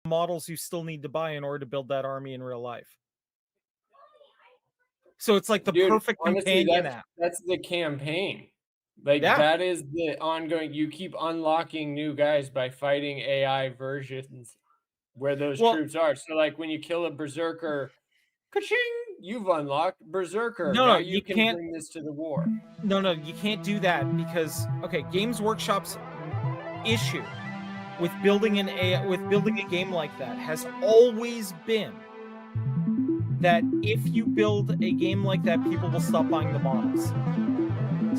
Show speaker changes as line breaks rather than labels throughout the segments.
models you still need to buy in order to build that army in real life. So it's like the perfect companion app.
That's the campaign. Like, that is the ongoing. You keep unlocking new guys by fighting AI versions where those troops are. So, like, when you kill a berserker, ka-ching, you've unlocked berserker.
No,
now
you
you
can't
bring this to the war.
No, you can't do that because Games Workshop's issue with building a game like that has always been that if you build a game like that, people will stop buying the models.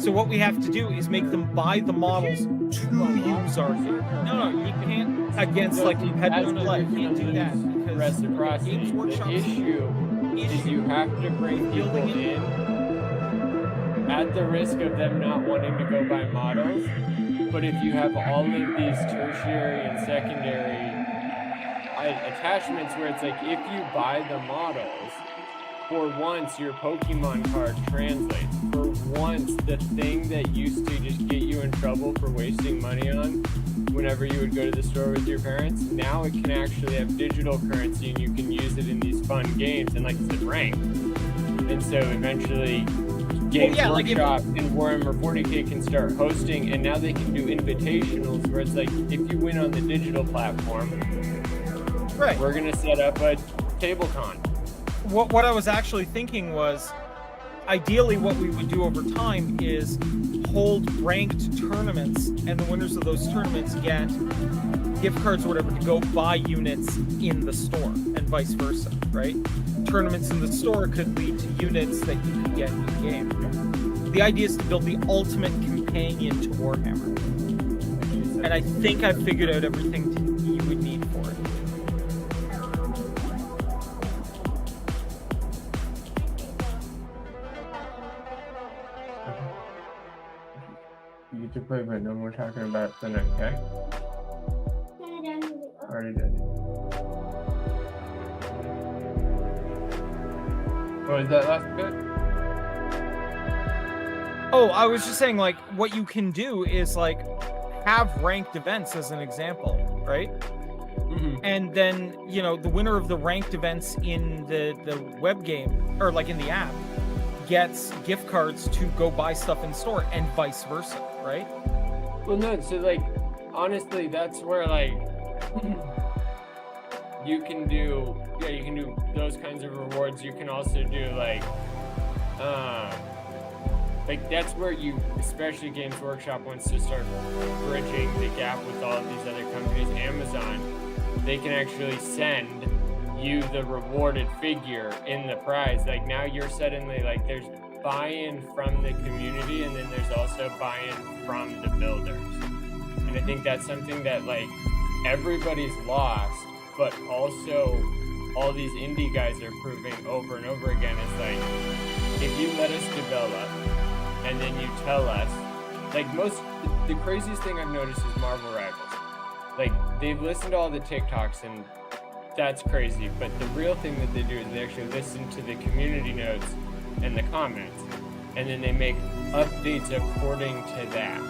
So what we have to do is make them buy the models to use our game. No, you can't against like competitive play. You can't do that because
reciprocity.
Games Workshop's
the issue is you have to bring people in at the risk of them not wanting to go buy models. But if you have all of these tertiary and secondary attachments where it's like, if you buy the models, for once your Pokemon card translates. For once, the thing that used to just get you in trouble for wasting money on whenever you would go to the store with your parents, now it can actually have digital currency and you can use it in these fun games, and like I said, rank. And so eventually Games Workshop and Warhammer 40K can start hosting, and now they can do invitationals where it's like, if you win on the digital platform, we're going to set up a table con.
What I was actually thinking was, ideally what we would do over time is hold ranked tournaments, and the winners of those tournaments get gift cards or whatever to go buy units in the store, and vice versa, right? Tournaments in the store could lead to units that you could get in the game. The idea is to build the ultimate companion to Warhammer. And I think I've figured out everything you would need for it.
You get to play, but no more talking about the next guy. Already did. What was that last bit?
Oh, I was just saying, like, what you can do is, like, have ranked events as an example, right?
Mm-hmm.
And then, you know, the winner of the ranked events in the web game, or like in the app, gets gift cards to go buy stuff in store, and vice versa, right?
Well, no, so, like, honestly, that's where, like, you can do those kinds of rewards. You can also do, like, that's where you, especially Games Workshop wants to start bridging the gap with all of these other companies. Amazon, they can actually send you the rewarded figure in the prize. Like, now you're suddenly, like, there's buy-in from the community, and then there's also buy-in from the builders. And I think that's something that, like, everybody's lost, but also all these indie guys are proving over and over again is, like, if you let us develop and then you tell us, like, the craziest thing I've noticed is Marvel Rivals. Like, they've listened to all the TikToks, and that's crazy, but the real thing that they do is they actually listen to the community notes and the comments, and then they make updates according to that.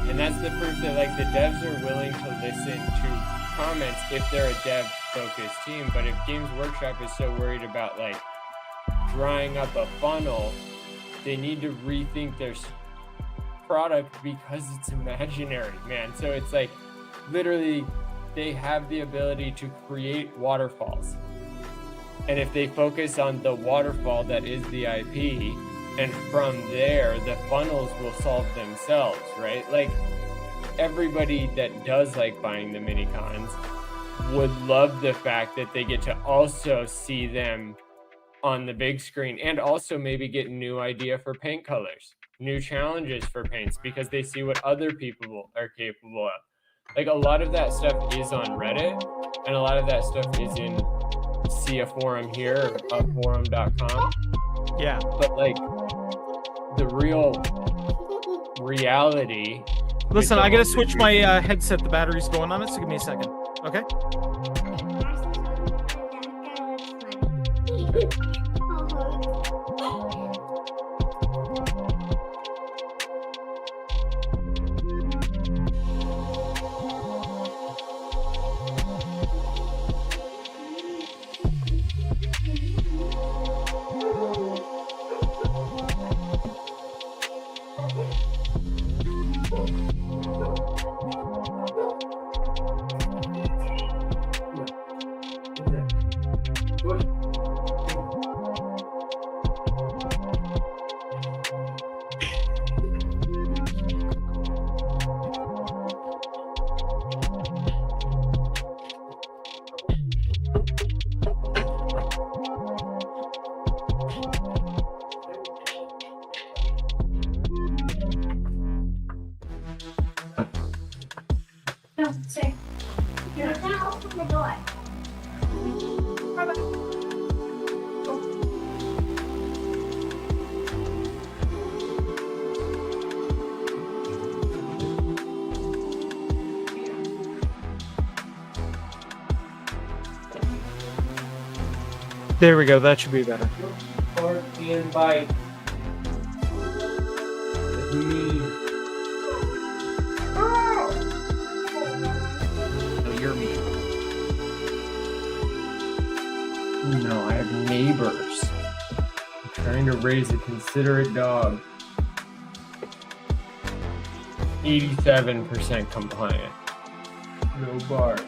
And that's the proof that, like, the devs are willing to listen to comments if they're a dev-focused team. But if Games Workshop is so worried about, like, drying up a funnel, they need to rethink their product because it's imaginary, man. So it's like, literally, they have the ability to create waterfalls. And if they focus on the waterfall that is the IP, and from there, the funnels will solve themselves, right? Like, everybody that does like buying the mini cons would love the fact that they get to also see them on the big screen, and also maybe get a new idea for paint colors, new challenges for paints, because they see what other people are capable of. Like, a lot of that stuff is on Reddit, and a lot of that stuff is in See a Forum Here, forum.com.
Yeah.
But, like, the real reality...
Listen, I gotta switch my headset. The battery's going on it, so give me a second. Okay?
No, stay. You're gonna open the door. Bye-bye.
There we go. That should be better.
Or the invite.
No, you're me.
No, I have neighbors. I'm trying to raise a considerate dog. 87% compliant. No bark.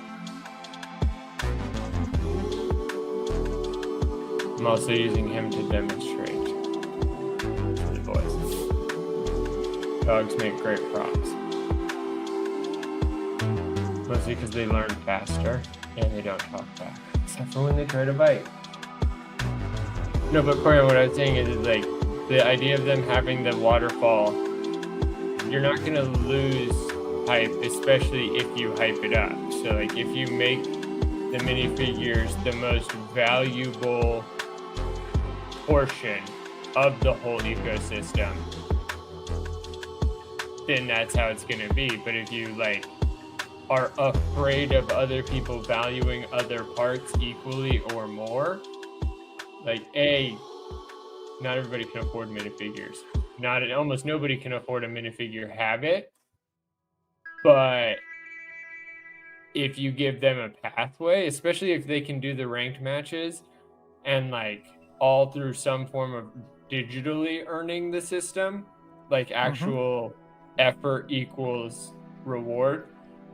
I'm also using him to demonstrate to the boys. Dogs make great props. Mostly because they learn faster and they don't talk back. Except for when they try to bite. No, but Corey, what I was saying is like the idea of them having the waterfall, you're not going to lose hype, especially if you hype it up. So like if you make the minifigures the most valuable portion of the whole ecosystem, then that's how it's going to be. But if you like are afraid of other people valuing other parts equally or more, like not everybody can afford minifigures. Almost nobody can afford a minifigure habit. But if you give them a pathway, especially if they can do the ranked matches and like all through some form of digitally earning the system, like actual effort equals reward.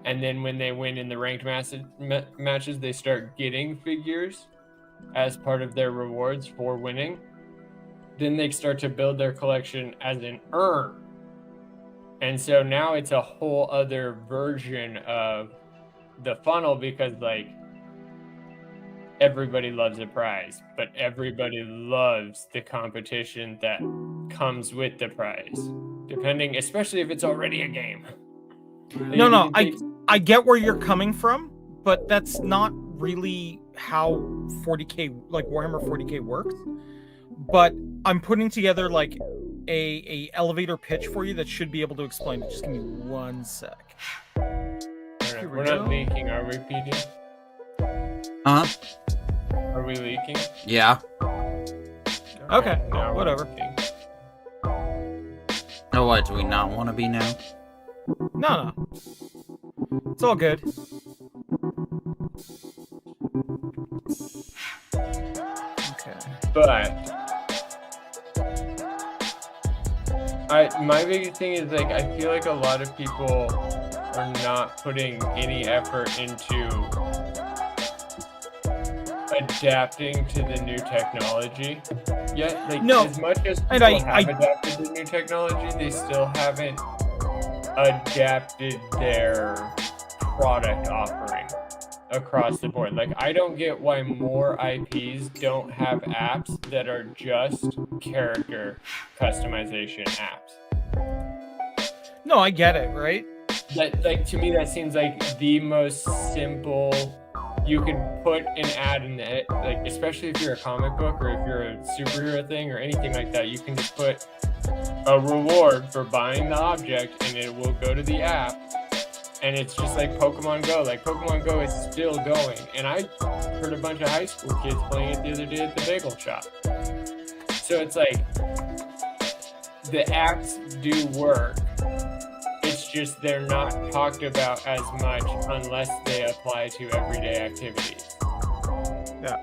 And then when they win in the ranked matches, they start getting figures as part of their rewards for winning. Then they start to build their collection as an earn. And so now it's a whole other version of the funnel, because like everybody loves a prize, but everybody loves the competition that comes with the prize, depending, especially if it's already a game.
No, I get where you're coming from, but that's not really how 40K, like Warhammer 40K works. But I'm putting together like a elevator pitch for you that should be able to explain it. Just give me 1 sec.
We're not leaking, are we, PD?
Huh?
Are we leaking?
Yeah.
Okay,
now we're
whatever.
leaking.
Oh, what? Do we not want to be now?
No. It's all good. Okay.
But my biggest thing is like I feel like a lot of people are not putting any effort into adapting to the new technology yet. Like
No,
as much as
and
people have adapted to new technology, they still haven't adapted their product offering across the board. Like I don't get why more IPs don't have apps that are just character customization apps.
No, I get it, right?
That, like, to me that seems like the most simple. You can put an ad in it, like especially if you're a comic book or if you're a superhero thing or anything like that, you can just put a reward for buying the object and it will go to the app. And it's just like Pokemon Go. Like Pokemon Go is still going. And I heard a bunch of high school kids playing it the other day at the bagel shop. So it's like the apps do work. It's just they're not talked about as much unless they apply to everyday activities.
Yeah.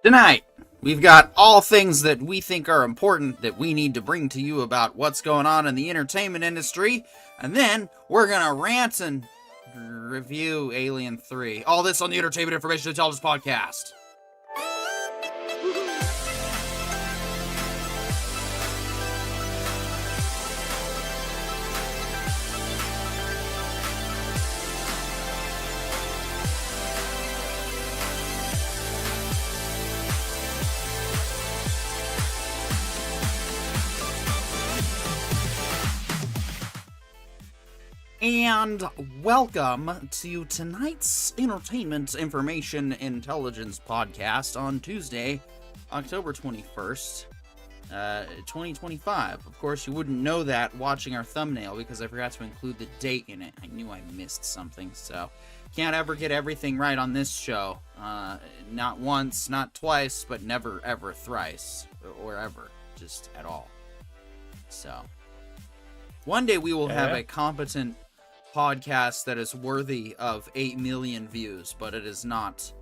Tonight, we've got all things that we think are important that we need to bring to you about what's going on in the entertainment industry, and then we're gonna rant and review Alien 3. All this on the Entertainment Information Intelligence Podcast. And welcome to tonight's Entertainment Information Intelligence podcast on Tuesday, October 21st, 2025. Of course, you wouldn't know that watching our thumbnail because I forgot to include the date in it. I knew I missed something, so can't ever get everything right on this show. Not once, not twice, but never, ever thrice, or ever, just at all. So, one day we will have a competent podcast that is worthy of 8 million views, but it is not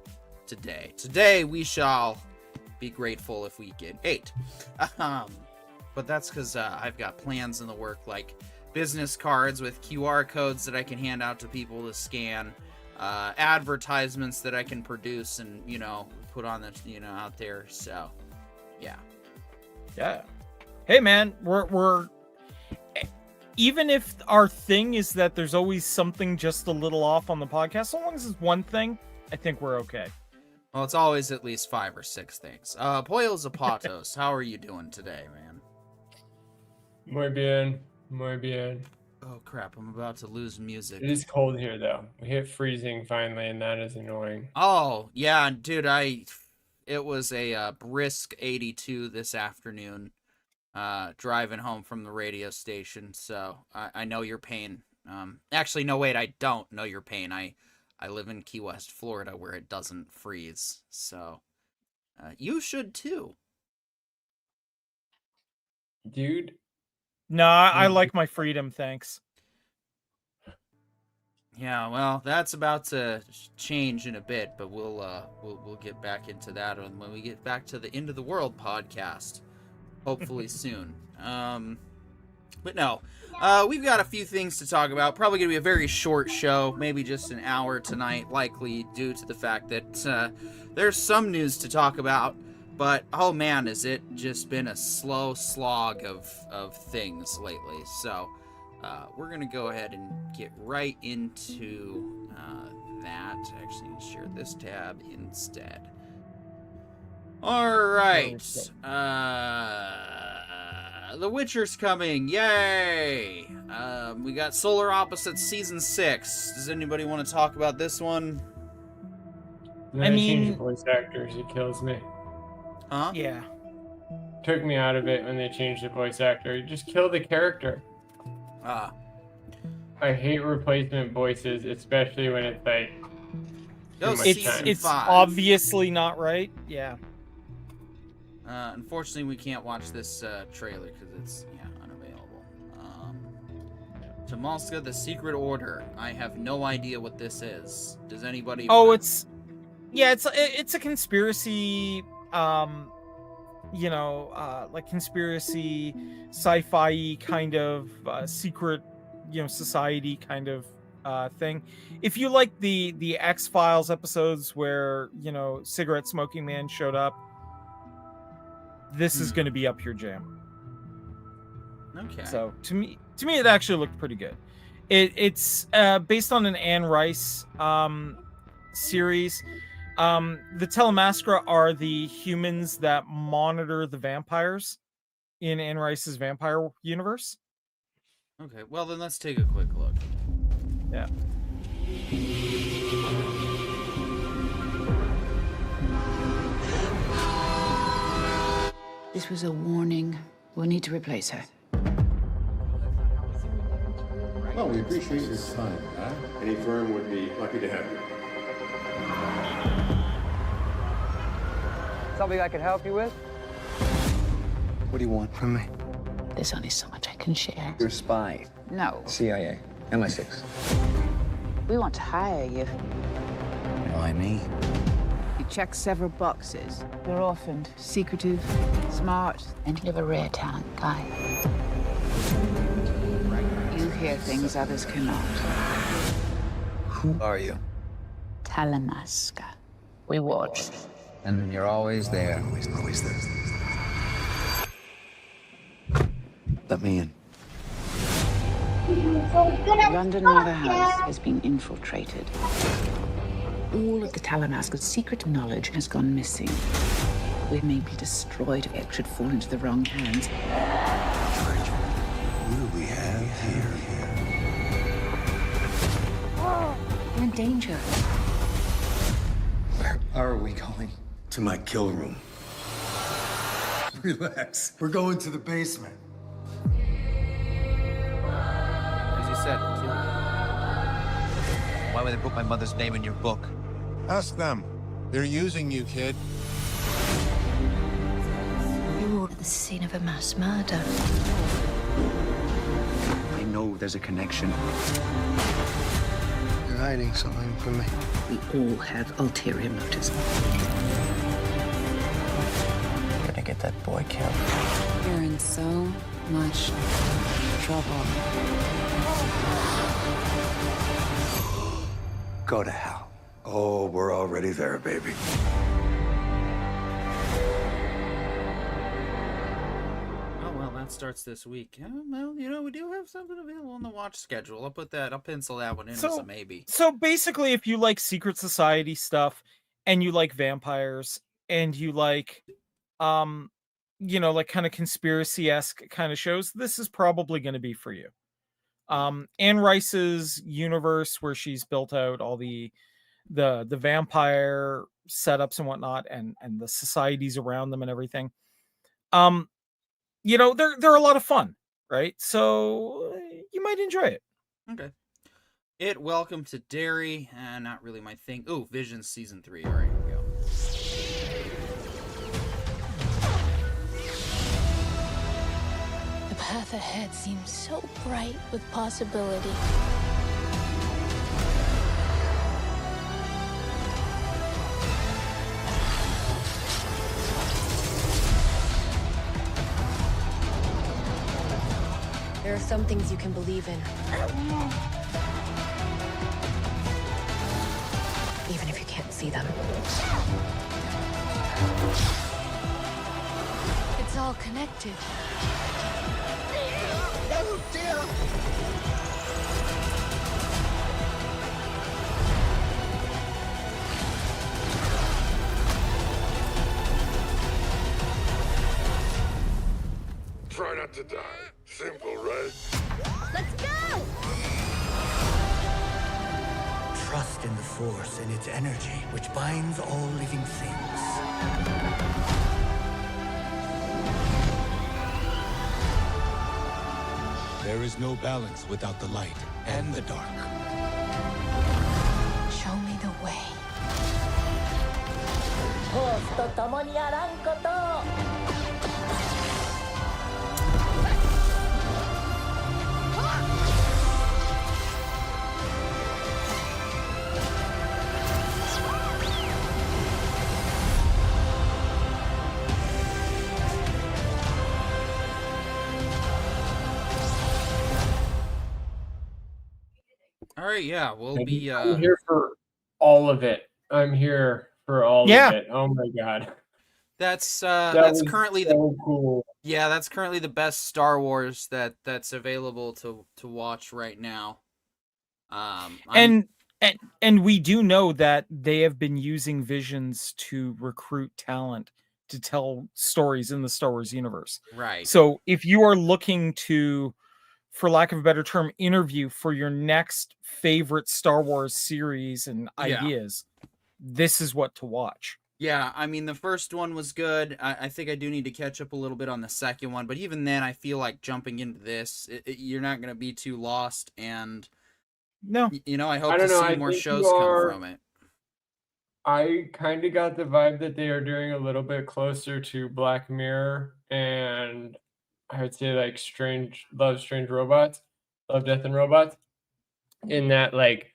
today. Today we shall be grateful if we get 8. But that's because I've got plans in the work, like business cards with QR codes that I can hand out to people to scan, advertisements that I can produce and, you know, put on the, you know, out there. So, yeah.
Hey, man, we're even if our thing is that there's always something just a little off on the podcast, so long as it's one thing, I think we're okay.
Well, it's always at least 5 or 6 things. Pollo Zapatos, how are you doing today, man?
Muy bien. Muy bien.
Oh, crap, I'm about to lose music.
It is cold here, though. We hit freezing finally, and that is annoying.
Oh, yeah, dude, it was a brisk 82 this afternoon, driving home from the radio station, so I know your pain. Actually, no, wait, I don't know your pain. I live in Key West, Florida, where it doesn't freeze, so you should too.
Dude.
No, I like my freedom, thanks.
Yeah, well, that's about to change in a bit, but we'll get back into that when we get back to the End of the World podcast, hopefully soon. But no, we've got a few things to talk about. Probably going to be a very short show, maybe just an hour tonight, likely due to the fact that there's some news to talk about. But, oh man, has it just been a slow slog of things lately. So, we're going to go ahead and get right into that. Actually, I'll share this tab instead. Alright. The Witcher's coming. Yay! We got Solar Opposites Season 6. Does anybody want to talk about this one?
I mean, change voice actors, it kills me.
Huh?
Yeah.
Took me out of it when they changed the voice actor. You just kill the character. I hate replacement voices, especially when it's like
It's obviously not right. Yeah.
Unfortunately, we can't watch this trailer because it's unavailable. Tamalska, The Secret Order. I have no idea what this is. Does anybody?
Oh, it's a conspiracy. Like conspiracy, sci-fi kind of secret, society kind of thing. If you like the X-Files episodes where cigarette smoking man showed up, this is going to be up your jam.
Okay.
So to me, it actually looked pretty good. It's based on an Anne Rice series. The Telemastra are the humans that monitor the vampires in Anne Rice's vampire universe.
Okay, well then let's take a quick look.
Yeah.
This was a warning. We'll need to replace her.
Well, we appreciate your time, huh?
Any firm would be lucky to have you.
Something I can help you with?
What do you want from me?
There's only so much I can share.
You're a spy.
No.
CIA. MI6.
We want to hire you.
Why me?
You check several boxes. You're orphaned, secretive, smart, and you have a rare talent, Guy. You hear things others cannot.
Who are you?
Talamasca. We watch.
And you're always there. Always there. Let me in.
London Mother House has been infiltrated. All of the Talamasca's secret knowledge has gone missing. We may be destroyed if it should fall into the wrong hands.
What do we have here?
You're in danger.
Where are we going?
To my kill room.
Relax. We're going to the basement.
As you said, kill.
Why would they put my mother's name in your book?
Ask them. They're using you, kid.
You were at the scene of a mass murder.
I know there's a connection.
You're hiding something from me.
We all have ulterior motives.
Gonna get that boy killed.
You're in so much trouble.
Go to hell.
Oh, we're already there, baby.
Oh well, that starts this week. Well, we do have something available on the watch schedule. I'll pencil that one in as a maybe.
So basically, if you like secret society stuff, and you like vampires, and you like, like kind of conspiracy-esque kind of shows, this is probably going to be for you. Anne Rice's universe, where she's built out all the vampire setups and whatnot, and the societies around them and everything. They're a lot of fun, right? So you might enjoy it.
Okay. Welcome to Derry. Not really my thing. Oh, Visions season 3. All right, here we go.
The path ahead seems so bright with possibility.
There are some things you can believe in. Even if you can't see them.
It's all connected.
Try not to die. Simple, right?
Let's go!
Trust in the Force and its energy, which binds all living things. There is no balance without the light and the dark.
Show me the way.
All right, yeah, we'll be.
I'm here for all of it. I'm here for all of it. Oh my god.
That's
was
currently
so cool.
Yeah, that's currently the best Star Wars that's available to watch right now.
And we do know that they have been using Visions to recruit talent to tell stories in the Star Wars universe.
Right.
So if you are looking to, for lack of a better term, interview for your next favorite Star Wars series and ideas, this is what to watch.
Yeah, I mean, the first one was good. I think I do need to catch up a little bit on the second one, but even then, I feel like jumping into this, you're not going to be too lost, and
no,
I hope to see more shows come from it.
I kind of got the vibe that they are doing a little bit closer to Black Mirror, and I would say like Love, Death, and Robots, in that like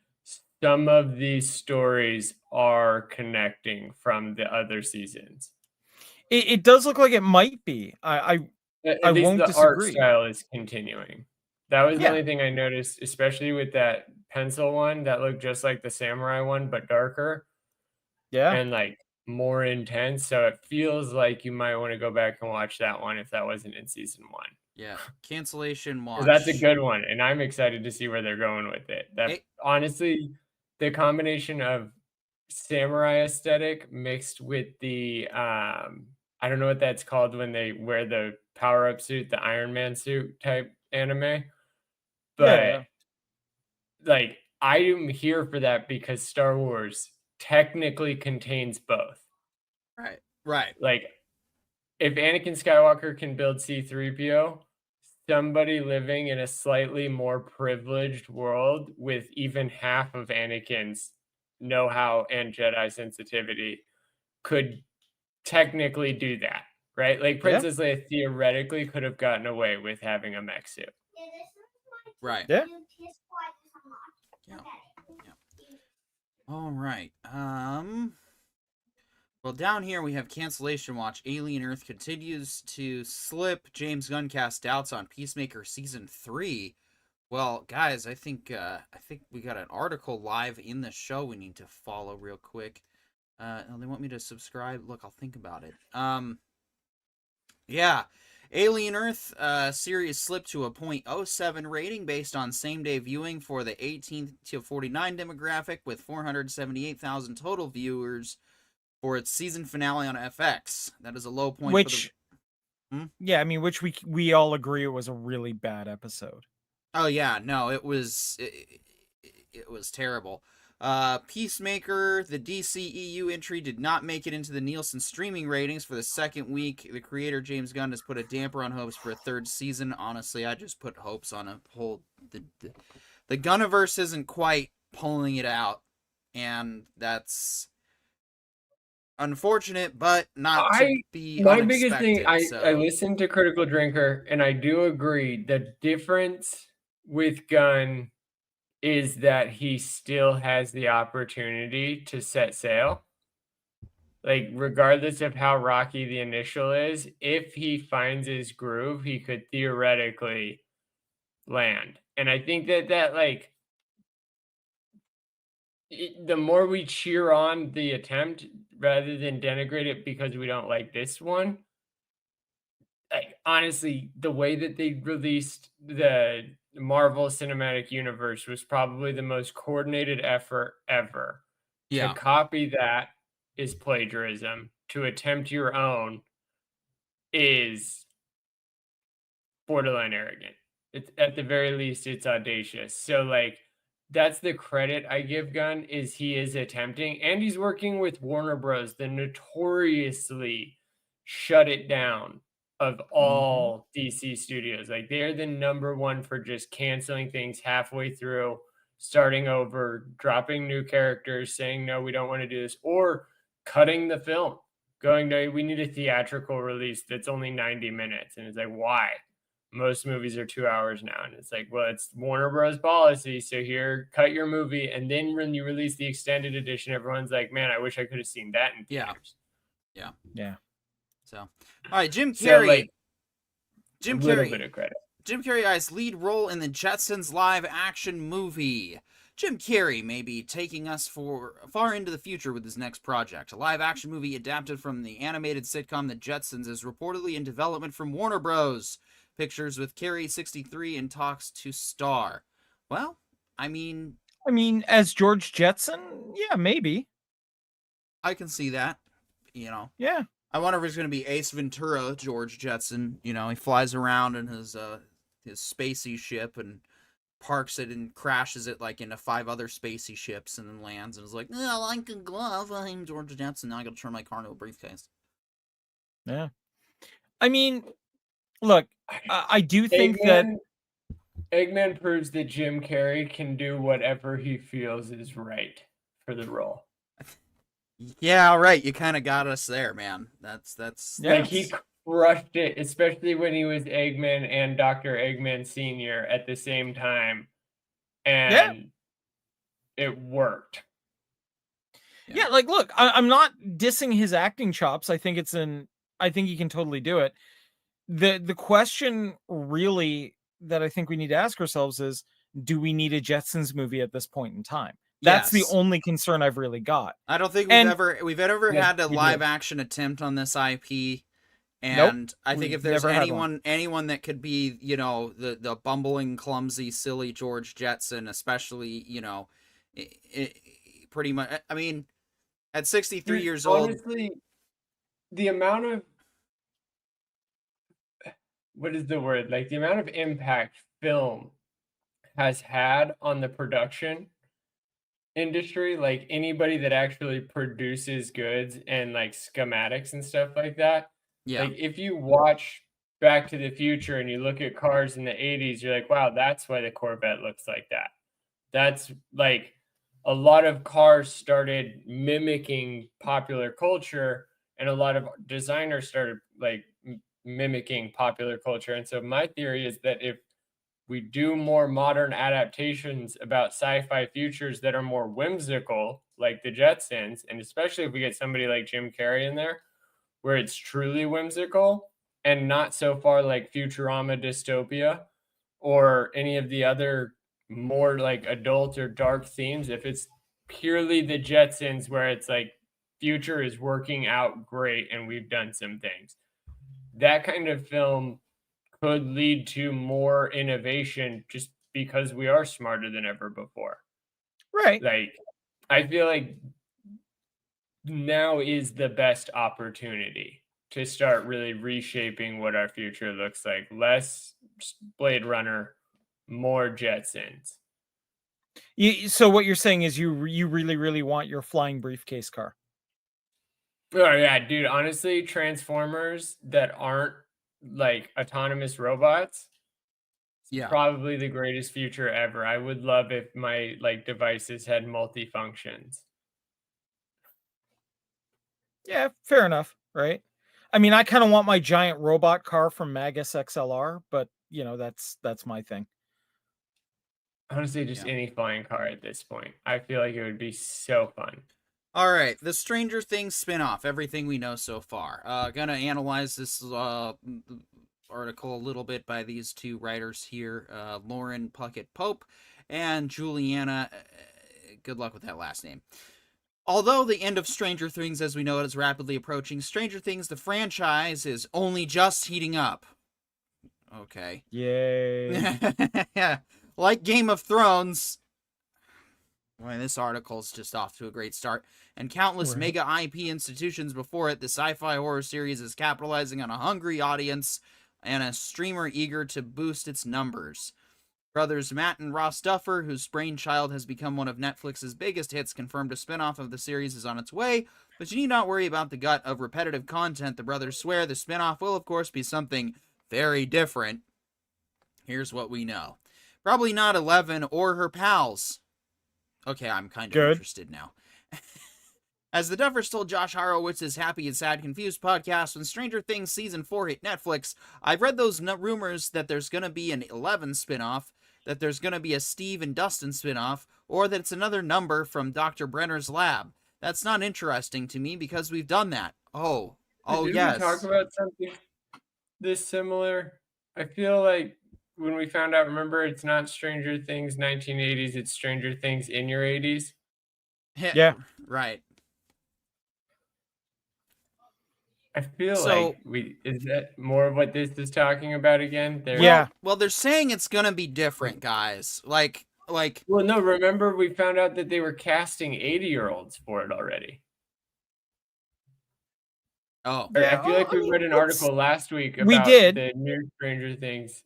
some of these stories are connecting from the other seasons.
It does look like it might be. I
least
won't
the
disagree.
Art style is continuing. That was the only thing I noticed, especially with that pencil one that looked just like the samurai one, but darker.
Yeah.
And like more intense. So it feels like you might want to go back and watch that one if that wasn't in season 1.
Yeah. Cancellation watch.
That's a good one. And I'm excited to see where they're going with it. Honestly, the combination of samurai aesthetic mixed with the I don't know what that's called when they wear the power-up suit, the Iron Man suit type anime. But like I am here for that because Star Wars technically contains both.
Right.
Like, if Anakin Skywalker can build C-3PO, somebody living in a slightly more privileged world with even half of Anakin's know-how and Jedi sensitivity could technically do that, right? Like, Princess Leia theoretically could have gotten away with having a mech suit.
Right.
Yeah.
Yeah. All right. Well, down here we have cancellation watch. Alien Earth continues to slip. James Gunn casts doubts on Peacemaker season 3. Well, guys, I think we got an article live in the show we need to follow real quick. They want me to subscribe. Look, I'll think about it. Yeah. Alien Earth series slipped to a .07 rating based on same-day viewing for the 18 to 49 demographic with 478,000 total viewers for its season finale on FX. That is a low point
Which,
for the...
yeah, I mean, which we all agree it was a really bad episode.
Oh, yeah, no, it was terrible. Peacemaker, the DCEU entry, did not make it into the Nielsen streaming ratings for the second week. The creator, James Gunn, has put a damper on hopes for a third season. Honestly, I just put hopes on a whole... The Gunniverse isn't quite pulling it out, and that's unfortunate, but not to be
my
unexpected.
biggest thing,
so.
I listened to Critical Drinker, and I do agree the difference with Gunn is that he still has the opportunity to set sail. Like, regardless of how rocky the initial is, if he finds his groove, he could theoretically land. And I think that like, the more we cheer on the attempt rather than denigrate it because we don't like this one, like, honestly, the way that they released the Marvel Cinematic Universe was probably the most coordinated effort ever.
Yeah.
To copy that is plagiarism. To attempt your own is borderline arrogant. It's, at the very least, it's audacious. So, like, that's the credit I give Gunn, is he is attempting, and he's working with Warner Bros., the notoriously shut it down of all DC studios. Like, they're the number one for just canceling things halfway through, starting over, dropping new characters, saying, no, we don't want to do this, or cutting the film, going, no, we need a theatrical release that's only 90 minutes. And it's like, why? Most movies are 2 hours now. And it's like, well, it's Warner Bros. Policy. So here, cut your movie. And then when you release the extended edition, everyone's like, man, I wish I could have seen that in theaters.
Yeah. So, all right, Jim Carrey.
So, like,
Jim
a little
Carrey.
bit of credit.
Jim Carrey has lead role in the Jetsons live action movie. Jim Carrey may be taking us far into the future with his next project. A live action movie adapted from the animated sitcom The Jetsons is reportedly in development from Warner Bros. Pictures, with Carrey 63 in talks to star. Well, I mean,
as George Jetson, yeah, maybe.
I can see that, you know.
Yeah.
I wonder if it's going to be Ace Ventura, George Jetson. You know, he flies around in his spacey ship and parks it and crashes it like into 5 other spacey ships and then lands and is like, I like a glove. I'm George Jetson. Now I got to turn my car into a briefcase.
Yeah. I mean, look, I do think
Eggman proves that Jim Carrey can do whatever he feels is right for the role.
Yeah, right. You kind of got us there, man. That's
like, he crushed it, especially when he was Eggman and Dr. Eggman Sr. at the same time. And it worked.
Yeah, like, look, I'm not dissing his acting chops. I think he can totally do it. The question really that I think we need to ask ourselves is, do we need a Jetsons movie at this point in time? That's the only concern I've really got.
I don't think we've ever had a live action attempt on this IP. And I think if there's anyone that could be, you know, the bumbling, clumsy, silly George Jetson, especially, you know, pretty much, I mean, at 63 years old.
Honestly, the amount of, what is the word? Like, the amount of impact film has had on the production industry, like anybody that actually produces goods and like schematics and stuff like that.
Yeah.
Like if you watch Back to the Future and you look at cars in the 80s, you're like, wow, that's why the Corvette looks like that. That's like a lot of cars started mimicking popular culture, and a lot of designers started like mimicking popular culture. And so my theory is that if we do more modern adaptations about sci-fi futures that are more whimsical, like the Jetsons, and especially if we get somebody like Jim Carrey in there, where it's truly whimsical and not so far like Futurama dystopia or any of the other more like adult or dark themes, if it's purely the Jetsons where it's like future is working out great and we've done some things, that kind of film could lead to more innovation just because we are smarter than ever before.
Right.
Like, I feel like now is the best opportunity to start really reshaping what our future looks like. Less Blade Runner, more Jetsons.
So what you're saying is you really, really want your flying briefcase car.
Oh yeah, dude. Honestly, Transformers that aren't like autonomous robots,
Yeah.
probably the greatest future ever. I would love if my like devices had multi-functions.
Yeah, fair enough, right? I mean, I kind of want my giant robot car from Magus XLR, but you know, that's my thing.
Honestly, just any flying car at this point. I feel like it would be so fun.
All right, the Stranger Things spinoff, everything we know so far. Gonna analyze this article a little bit by these two writers here, Lauren Puckett Pope and Juliana. Good luck with that last name. Although the end of Stranger Things as we know it is rapidly approaching, Stranger Things, the franchise, is only just heating up. Okay.
Yay.
Like Game of Thrones. Well, this article's just off to a great start. And countless mega IP institutions before it, the sci-fi horror series is capitalizing on a hungry audience and a streamer eager to boost its numbers. Brothers Matt and Ross Duffer, whose brainchild has become one of Netflix's biggest hits, confirmed a spin-off of the series is on its way, but you need not worry about the gut of repetitive content. The brothers swear the spin-off will, of course, be something very different. Here's what we know. Probably not Eleven or her pals. Okay, I'm kind of interested now. As the Duffers told Josh Horowitz's Happy and Sad Confused podcast, when Stranger Things Season 4 hit Netflix, I've read those rumors that there's going to be an 11 spinoff, that there's going to be a Steve and Dustin spinoff, or that it's another number from Dr. Brenner's lab. That's not interesting to me because we've done that. Oh,
Did
yes.
we talk about something this similar? I feel like when we found out, remember, it's not Stranger Things 1980s, it's Stranger Things in your 80s.
Yeah.
Right.
I feel like is that more of what this is talking about again?
Well, they're saying it's gonna be different, guys. Like.
Well, no. Remember, we found out that they were casting 80-year-olds for it already.
Oh,
I feel like we read an article last week about the new Stranger Things.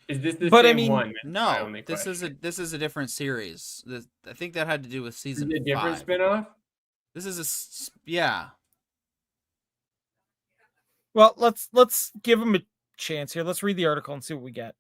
Is this the same one?
No, this is a different series. I think that had to do with season 5.
Is it a different spinoff?
This is yeah.
Well, let's give them a chance here. Let's read the article and see what we get.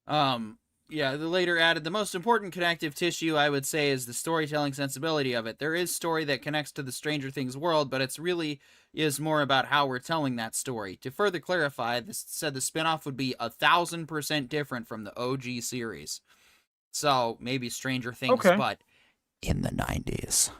Yeah, the later added, the most important connective tissue, I would say, is the storytelling sensibility of it. There is story that connects to the Stranger Things world, but it's really is more about how we're telling that story. To further clarify, this said the spinoff would be 1,000% different from the OG series. So, maybe Stranger Things, but in the 90s.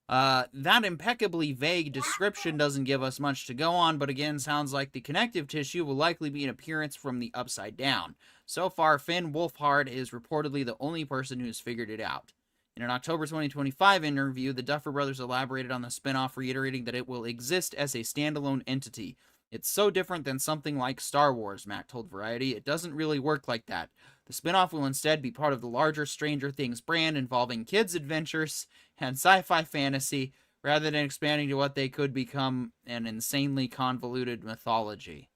That impeccably vague description doesn't give us much to go on, but again, sounds like the connective tissue will likely be an appearance from the Upside Down. So far, Finn Wolfhard is reportedly the only person who's figured it out. In an October 2025 interview, the Duffer Brothers elaborated on the spinoff, reiterating that it will exist as a standalone entity. It's so different than something like Star Wars, Matt told Variety. It doesn't really work like that. The spinoff will instead be part of the larger Stranger Things brand involving kids' adventures and sci-fi fantasy, rather than expanding to what they could become an insanely convoluted mythology.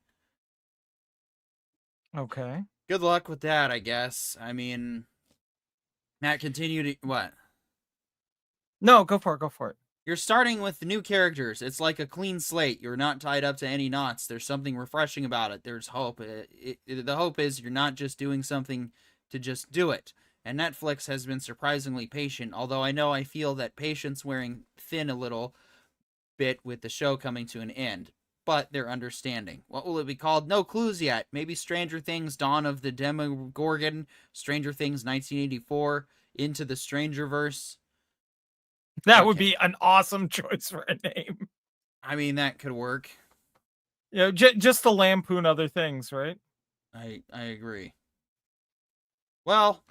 Okay.
Good luck with that, I guess. I mean, Matt, continue to what?
No, go for it. Go for it.
You're starting with new characters. It's like a clean slate. You're not tied up to any knots. There's something refreshing about it. There's hope. The hope is you're not just doing something to just do it. And Netflix has been surprisingly patient, although I feel that patience wearing thin a little bit with the show coming to an end. But they're understanding. What will it be called? No clues yet. Maybe Stranger Things Dawn of the Demogorgon, Stranger Things 1984, Into the Strangerverse.
That would be an awesome choice for a name.
I mean, that could work.
You know, just to lampoon other things, right?
I agree. Well,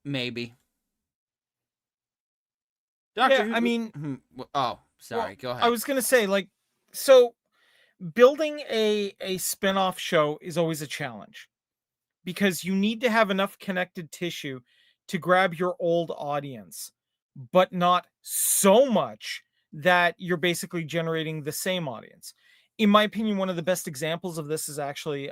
maybe. Doctor
Yeah, I mean,
oh, sorry. Go ahead.
I was gonna say, like, so building a spin-off show is always a challenge because you need to have enough connected tissue to grab your old audience, but not so much that you're basically generating the same audience. In my opinion, one of the best examples of this is actually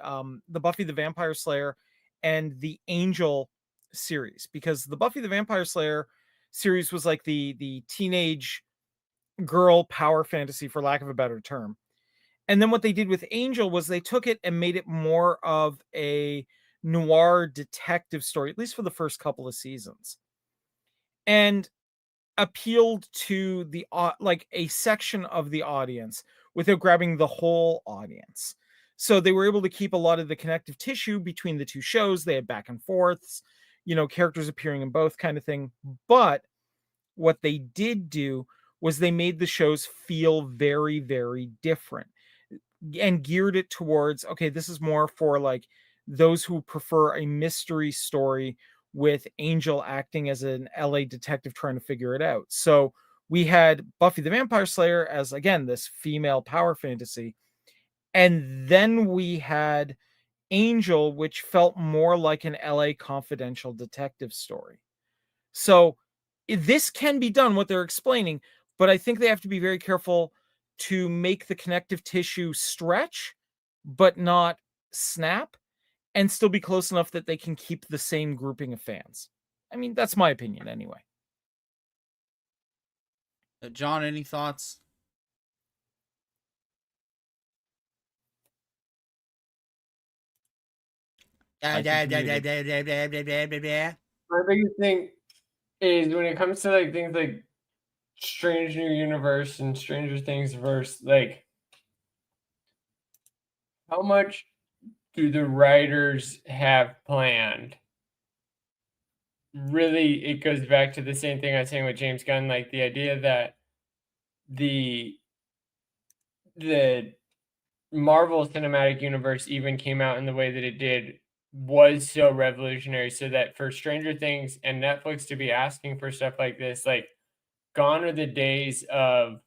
the Buffy the Vampire Slayer and the Angel series, because the Buffy the Vampire Slayer series was like the teenage girl power fantasy, for lack of a better term. And then what they did with Angel was they took it and made it more of a noir detective story, at least for the first couple of seasons, and appealed to the like a section of the audience without grabbing the whole audience. So they were able to keep a lot of the connective tissue between the two shows. They had back and forths, you know, characters appearing in both, kind of thing. But what they did do was they made the shows feel very, very different and geared it towards, okay, this is more for like those who prefer a mystery story with Angel acting as an LA detective trying to figure it out. So we had Buffy the Vampire Slayer as, again, this female power fantasy. And then we had Angel, which felt more like an LA Confidential detective story. So this can be done, what they're explaining, but I think they have to be very careful to make the connective tissue stretch, but not snap, and still be close enough that they can keep the same grouping of fans. I mean, that's my opinion anyway.
John, any thoughts?
My biggest thing is when it comes to like things like Strange New Universe and Stranger Things verse, like, how much do the writers have planned? Really, it goes back to the same thing I was saying with James Gunn, like the idea that the Marvel Cinematic Universe even came out in the way that it did was so revolutionary, so that for Stranger Things and Netflix to be asking for stuff like this, like, gone are the days of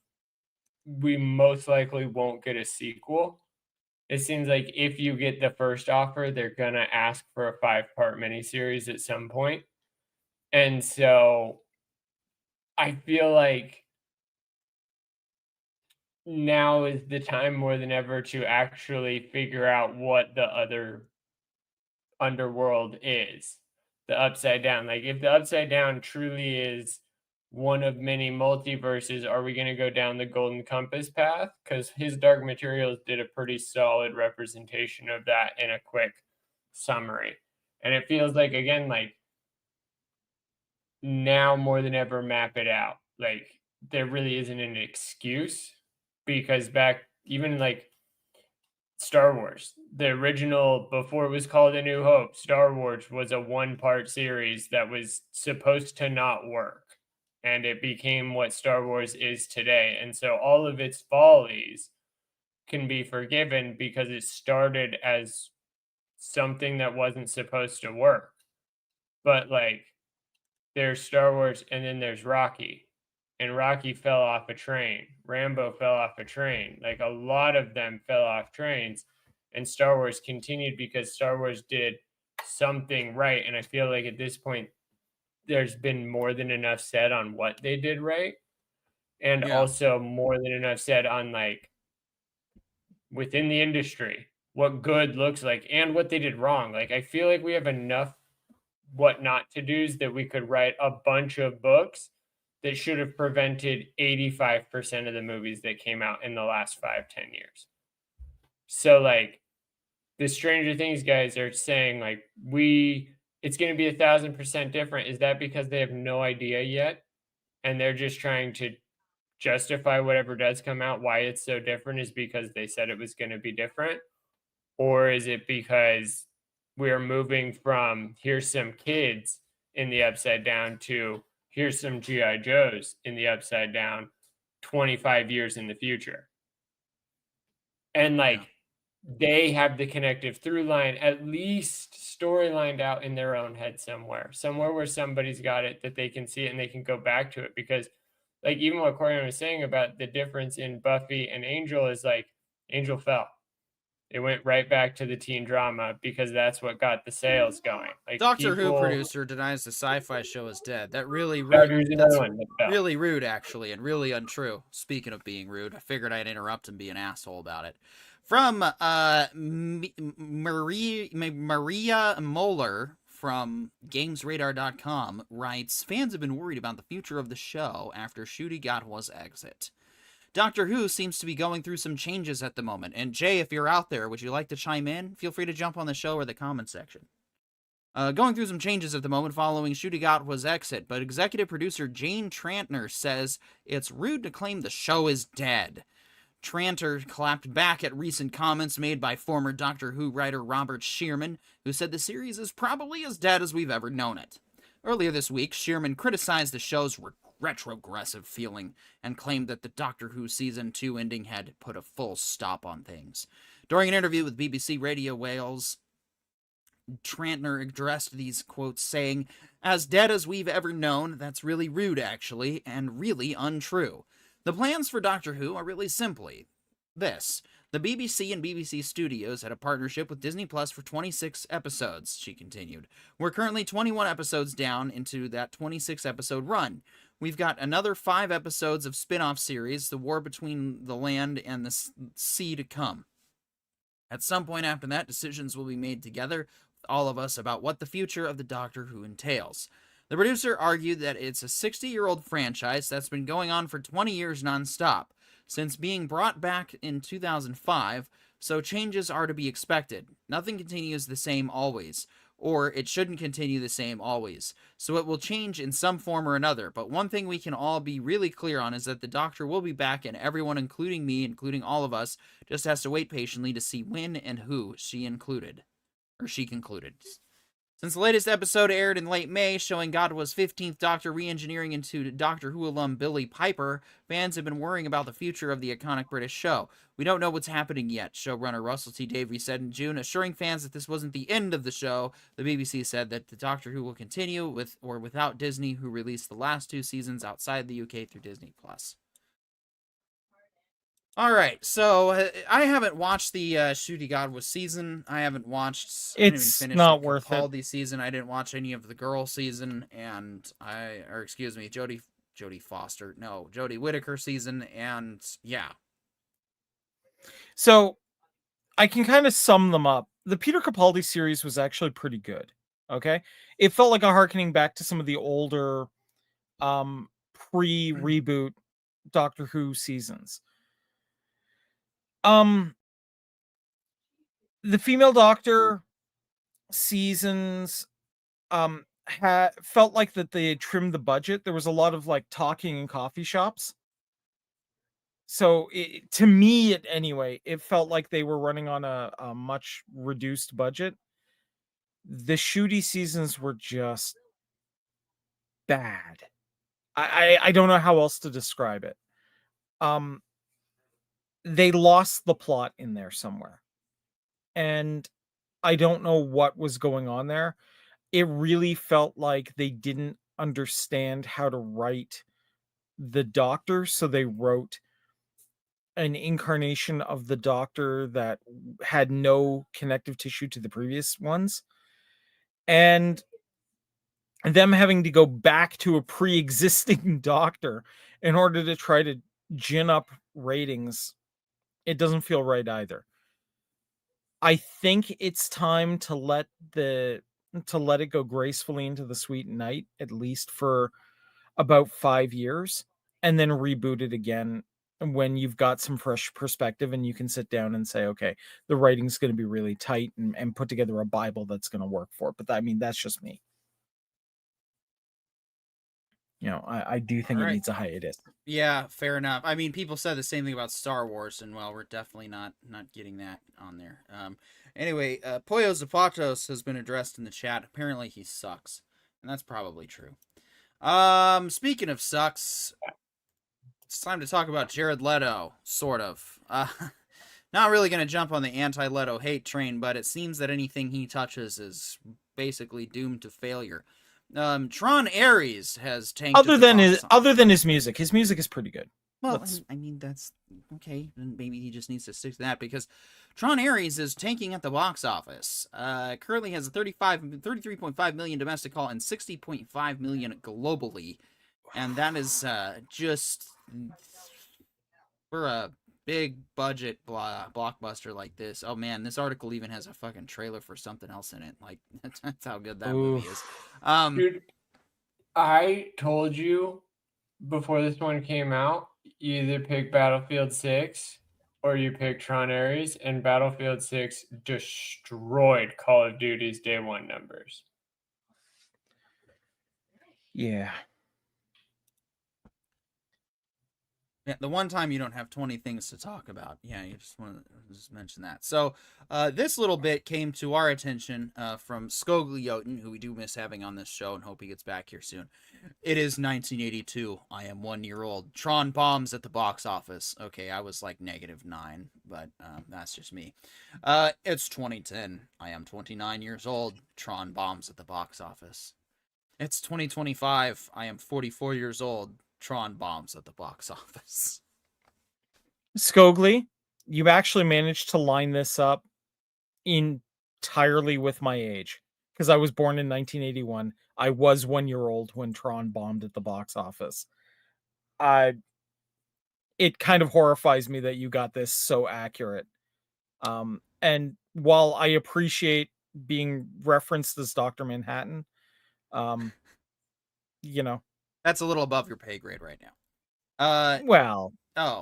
we most likely won't get a sequel. It seems like if you get the first offer, they're gonna ask for a 5-part miniseries at some point. And so I feel like now is the time more than ever to actually figure out what the other underworld is, the Upside Down. Like, if the Upside Down truly is one of many multiverses, are we going to go down the Golden Compass path? Because his Dark Materials did a pretty solid representation of that in a quick summary. And it feels like, again, like, now more than ever, map it out. Like, there really isn't an excuse, because back, even like Star Wars, the original, before it was called A New Hope, Star Wars was a 1-part series that was supposed to not work. And it became what Star Wars is today. And so all of its follies can be forgiven because it started as something that wasn't supposed to work. But like, there's Star Wars and then there's Rocky. And Rocky fell off a train. Rambo fell off a train. Like, a lot of them fell off trains. And Star Wars continued because Star Wars did something right. And I feel like at this point, there's been more than enough said on what they did right. And also more than enough said on, like, within the industry, what good looks like and what they did wrong. Like, I feel like we have enough what not to do's, that we could write a bunch of books that should have prevented 85% of the movies that came out in the last 5-10 years. So like the Stranger Things guys are saying like it's going to be 1,000% different. Is that because they have no idea yet and they're just trying to justify whatever does come out why it's so different is because they said it was going to be different? Or is it because we're moving from here's some kids in the Upside Down to here's some G.I. Joes in the Upside Down 25 years in the future? And like they have the connective through line, at least storylined out in their own head somewhere where somebody's got it that they can see it and they can go back to it. Because like even what Corian was saying about the difference in Buffy and Angel is like Angel fell. It went right back to the teen drama because that's what got the sales going. Like
Doctor Who producer denies the sci-fi show is dead. That really
That's
rude.
another one that fell.
Really rude, actually, and really untrue. Speaking of being rude, I figured I'd interrupt and be an asshole about it. From Maria Moeller from GamesRadar.com writes, fans have been worried about the future of the show after Ncuti Gatwa's exit. Doctor Who seems to be going through some changes at the moment. And Jay, if you're out there, would you like to chime in? Feel free to jump on the show or the comment section. Going through some changes at the moment following Ncuti Gatwa's exit, but executive producer Jane Trantner says it's rude to claim the show is dead. Tranter clapped back at recent comments made by former Doctor Who writer Robert Shearman, who said the series is probably as dead as we've ever known it. Earlier this week, Shearman criticized the show's retrogressive feeling and claimed that the Doctor Who Season 2 ending had put a full stop on things. During an interview with BBC Radio Wales, Trantner addressed these quotes saying, "As dead as we've ever known, that's really rude actually, and really untrue. The plans for Doctor Who are really simply this. The BBC and BBC Studios had a partnership with Disney Plus for 26 episodes," she continued. "We're currently 21 episodes down into that 26-episode run. We've got another 5 episodes of spin-off series, The War Between the Land and the Sea, to come. At some point after that, decisions will be made together with all of us about what the future of the Doctor Who entails." The producer argued that it's a 60-year-old franchise that's been going on for 20 years non-stop, since being brought back in 2005, so changes are to be expected. Nothing continues the same always, or it shouldn't continue the same always, so it will change in some form or another, but one thing we can all be really clear on is that the Doctor will be back, and everyone, including me, including all of us, just has to wait patiently to see when and who she concluded. Since the latest episode aired in late May, showing Gatwa's 15th Doctor re-engineering into Doctor Who alum Billie Piper, fans have been worrying about the future of the iconic British show. "We don't know what's happening yet," showrunner Russell T Davies said in June, assuring fans that this wasn't the end of the show. The BBC said that the Doctor Who will continue with or without Disney, who released the last 2 seasons outside the UK through Disney Plus. Alright, so I haven't watched the Ncuti Gatwa season. I haven't watched...
It's not worth it.
Capaldi season. I didn't watch any of the girl season, and Jodie Foster. No, Jodie Whittaker season, and yeah.
So, I can kind of sum them up. The Peter Capaldi series was actually pretty good, okay? It felt like a harkening back to some of the older pre-reboot Doctor Who seasons. The female Doctor seasons felt like that they had trimmed the budget. There was a lot of like talking in coffee shops. So to me, anyway, it felt like they were running on a much reduced budget. The Ncuti seasons were just bad. I don't know how else to describe it. They lost the plot in there somewhere. And I don't know what was going on there. It really felt like they didn't understand how to write the Doctor, so they wrote an incarnation of the Doctor that had no connective tissue to the previous ones. And them having to go back to a pre-existing Doctor in order to try to gin up ratings, it doesn't feel right either. I think it's time to let the to let it go gracefully into the sweet night, at least for about 5 years, and then reboot it again when you've got some fresh perspective and you can sit down and say, okay, the writing's going to be really tight, and put together a Bible that's going to work for it. But I mean, that's just me. I do think it needs a hiatus.
Yeah, fair enough. I mean, people said the same thing about Star Wars, and well, we're definitely not getting that on there. Anyway, Pollo Zapatos has been addressed in the chat. Apparently, he sucks, and that's probably true. Speaking of sucks, it's time to talk about Jared Leto, sort of. Not really going to jump on the anti-Leto hate train, but it seems that anything he touches is basically doomed to failure. Tron Ares has tanked.
Other than his music is pretty good.
Well, I mean, that's okay. Then maybe he just needs to stick to that, because Tron Ares is tanking at the box office. Currently has a 33.5 million domestic haul and 60.5 million globally, and that is just for a big budget blockbuster like this. Oh man, this article even has a fucking trailer for something else in it. Like that's how good that movie is.
Dude, I told you before this one came out, you either pick Battlefield 6 or you pick Tron Ares, and Battlefield 6 destroyed Call of Duty's day one numbers.
Yeah.
Yeah, the one time you don't have 20 things to talk about. Yeah, you just want to just mention that. So, this little bit came to our attention from Skoglioten, who we do miss having on this show and hope he gets back here soon. It is 1982. I am 1 year old. Tron bombs at the box office. Okay, I was like -9, but that's just me. It's 2010. I am 29 years old. Tron bombs at the box office. It's 2025. I am 44 years old. Tron bombs at the box office.
Scogli, you've actually managed to line this up entirely with my age, because I was born in 1981. I was 1 year old when Tron bombed at the box office. It kind of horrifies me that you got this so accurate. And while I appreciate being referenced as Dr. Manhattan,
that's a little above your pay grade right now.
Well,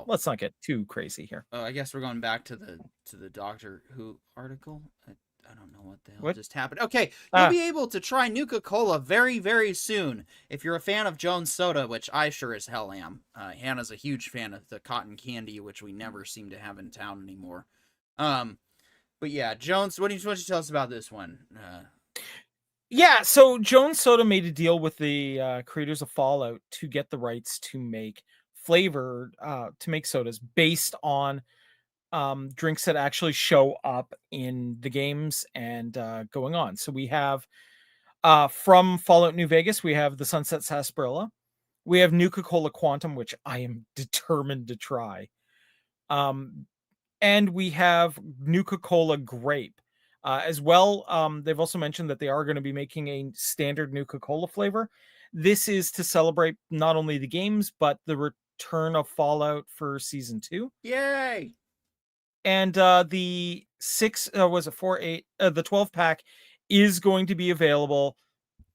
let's
not get too crazy here.
Oh, I guess we're going back to the Doctor Who article. I don't know what the hell just happened. Okay, you'll be able to try Nuka-Cola very, very soon if you're a fan of Jones Soda, which I sure as hell am. Hannah's a huge fan of the cotton candy, which we never seem to have in town anymore. But yeah, Jones, what do you tell us about this one?
Yeah, so Jones Soda made a deal with the creators of Fallout to get the rights to make sodas based on drinks that actually show up in the games and going on. So we have from Fallout New Vegas, we have the Sunset Sarsaparilla. We have Nuka-Cola Quantum, which I am determined to try. And we have Nuka-Cola Grape. As well, they've also mentioned that they are going to be making a standard Nuka-Cola flavor. This is to celebrate not only the games, but the return of Fallout for Season 2.
Yay!
And the 12-pack is going to be available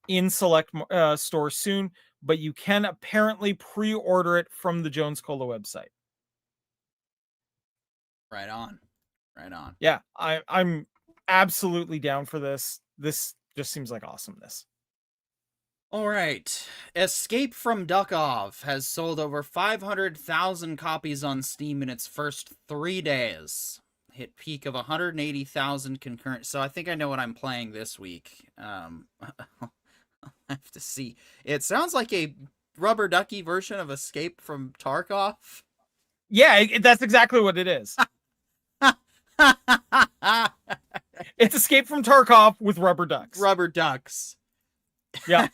in select stores soon, but you can apparently pre-order it from the Jones Cola website.
Right on.
Yeah, I'm absolutely down for this. This just seems like awesomeness.
All right. Escape from Duckov has sold over 500,000 copies on Steam in its first 3 days. Hit peak of 180,000 concurrent. So I think I know what I'm playing this week. I'll have to see. It sounds like a rubber ducky version of Escape from Tarkov.
Yeah, that's exactly what it is. It's Escape from Tarkov with rubber ducks.
Rubber ducks.
Yeah.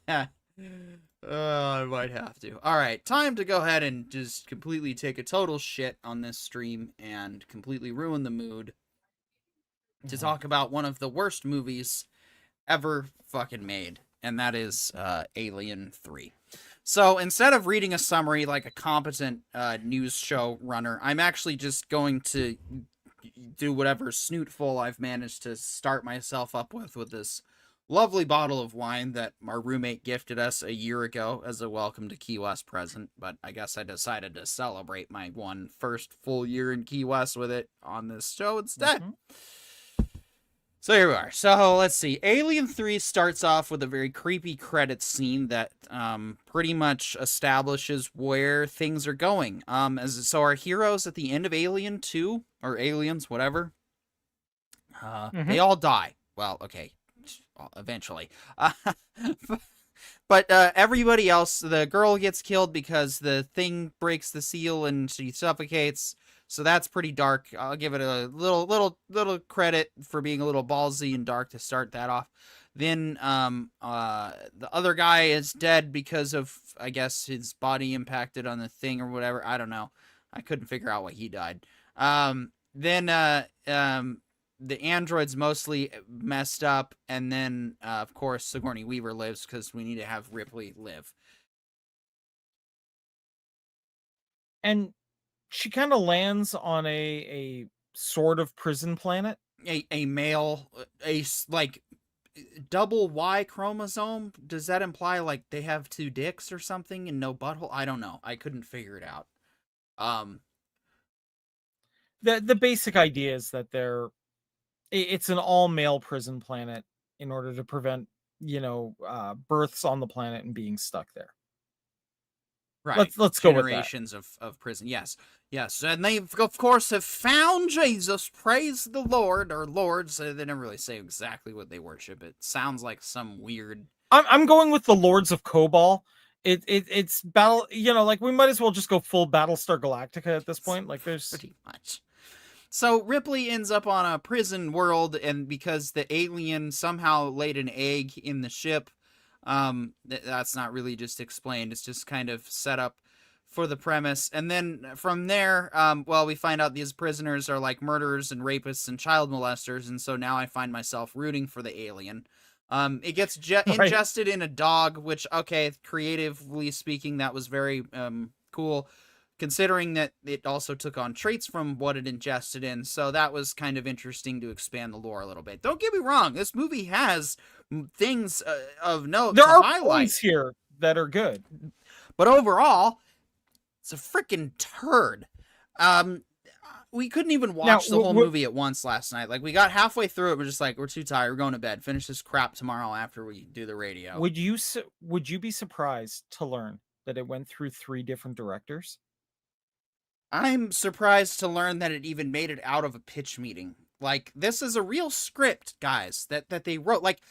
I might have to. All right, time to go ahead and just completely take a total shit on this stream and completely ruin the mood to talk about one of the worst movies ever fucking made, and that is Alien 3. So instead of reading a summary like a competent news show runner, I'm actually just going to do whatever snootful I've managed to start myself up with this lovely bottle of wine that our roommate gifted us a year ago as a welcome to Key West present, but I guess I decided to celebrate my first full year in Key West with it on this show instead.
Mm-hmm.
So here we are. So let's see. Alien 3 starts off with a very creepy credits scene that pretty much establishes where things are going. So our heroes at the end of Alien 2, or Aliens, whatever, they all die. Well, okay, eventually. But everybody else, the girl gets killed because the thing breaks the seal and she suffocates. So that's pretty dark. I'll give it a little credit for being a little ballsy and dark to start that off. Then the other guy is dead because of, I guess, his body impacted on the thing or whatever. I don't know. I couldn't figure out why he died. Then the android's mostly messed up, and then of course Sigourney Weaver lives because we need to have Ripley live.
And she kind of lands on a sort of prison planet.
A male, like double Y chromosome. Does that imply like they have two dicks or something and no butthole? I don't know. I couldn't figure it out.
The basic idea is that it's an all male prison planet in order to prevent births on the planet and being stuck there.
Right.
Let's go with that.
Generations of prison. Yes. And they, of course, have found Jesus. Praise the Lord, or lords. They never really say exactly what they worship. It sounds like some weird...
I'm going with the Lords of Kobol. It's battle... like, we might as well just go full Battlestar Galactica at this point. Like, there's...
Pretty much. So Ripley ends up on a prison world, and because the alien somehow laid an egg in the ship... that's not really just explained. It's just kind of set up for the premise. And then from there, we find out these prisoners are like murderers and rapists and child molesters. And so now I find myself rooting for the alien. It gets ingested in a dog, which, okay, creatively speaking, that was very cool, considering that it also took on traits from what it ingested in. So that was kind of interesting to expand the lore a little bit. Don't get me wrong. This movie has things of note
there
to
are
highlight
points here that are good,
but overall it's a freaking turd. We couldn't even watch the whole movie at once last night. Like, we got halfway through it, we're just like, we're too tired, we're going to bed. Finish this crap tomorrow after we do the radio.
Would you be surprised to learn that it went through 3 different directors?
I'm surprised to learn that it even made it out of a pitch meeting. Like, this is a real script, guys, that they wrote. Like,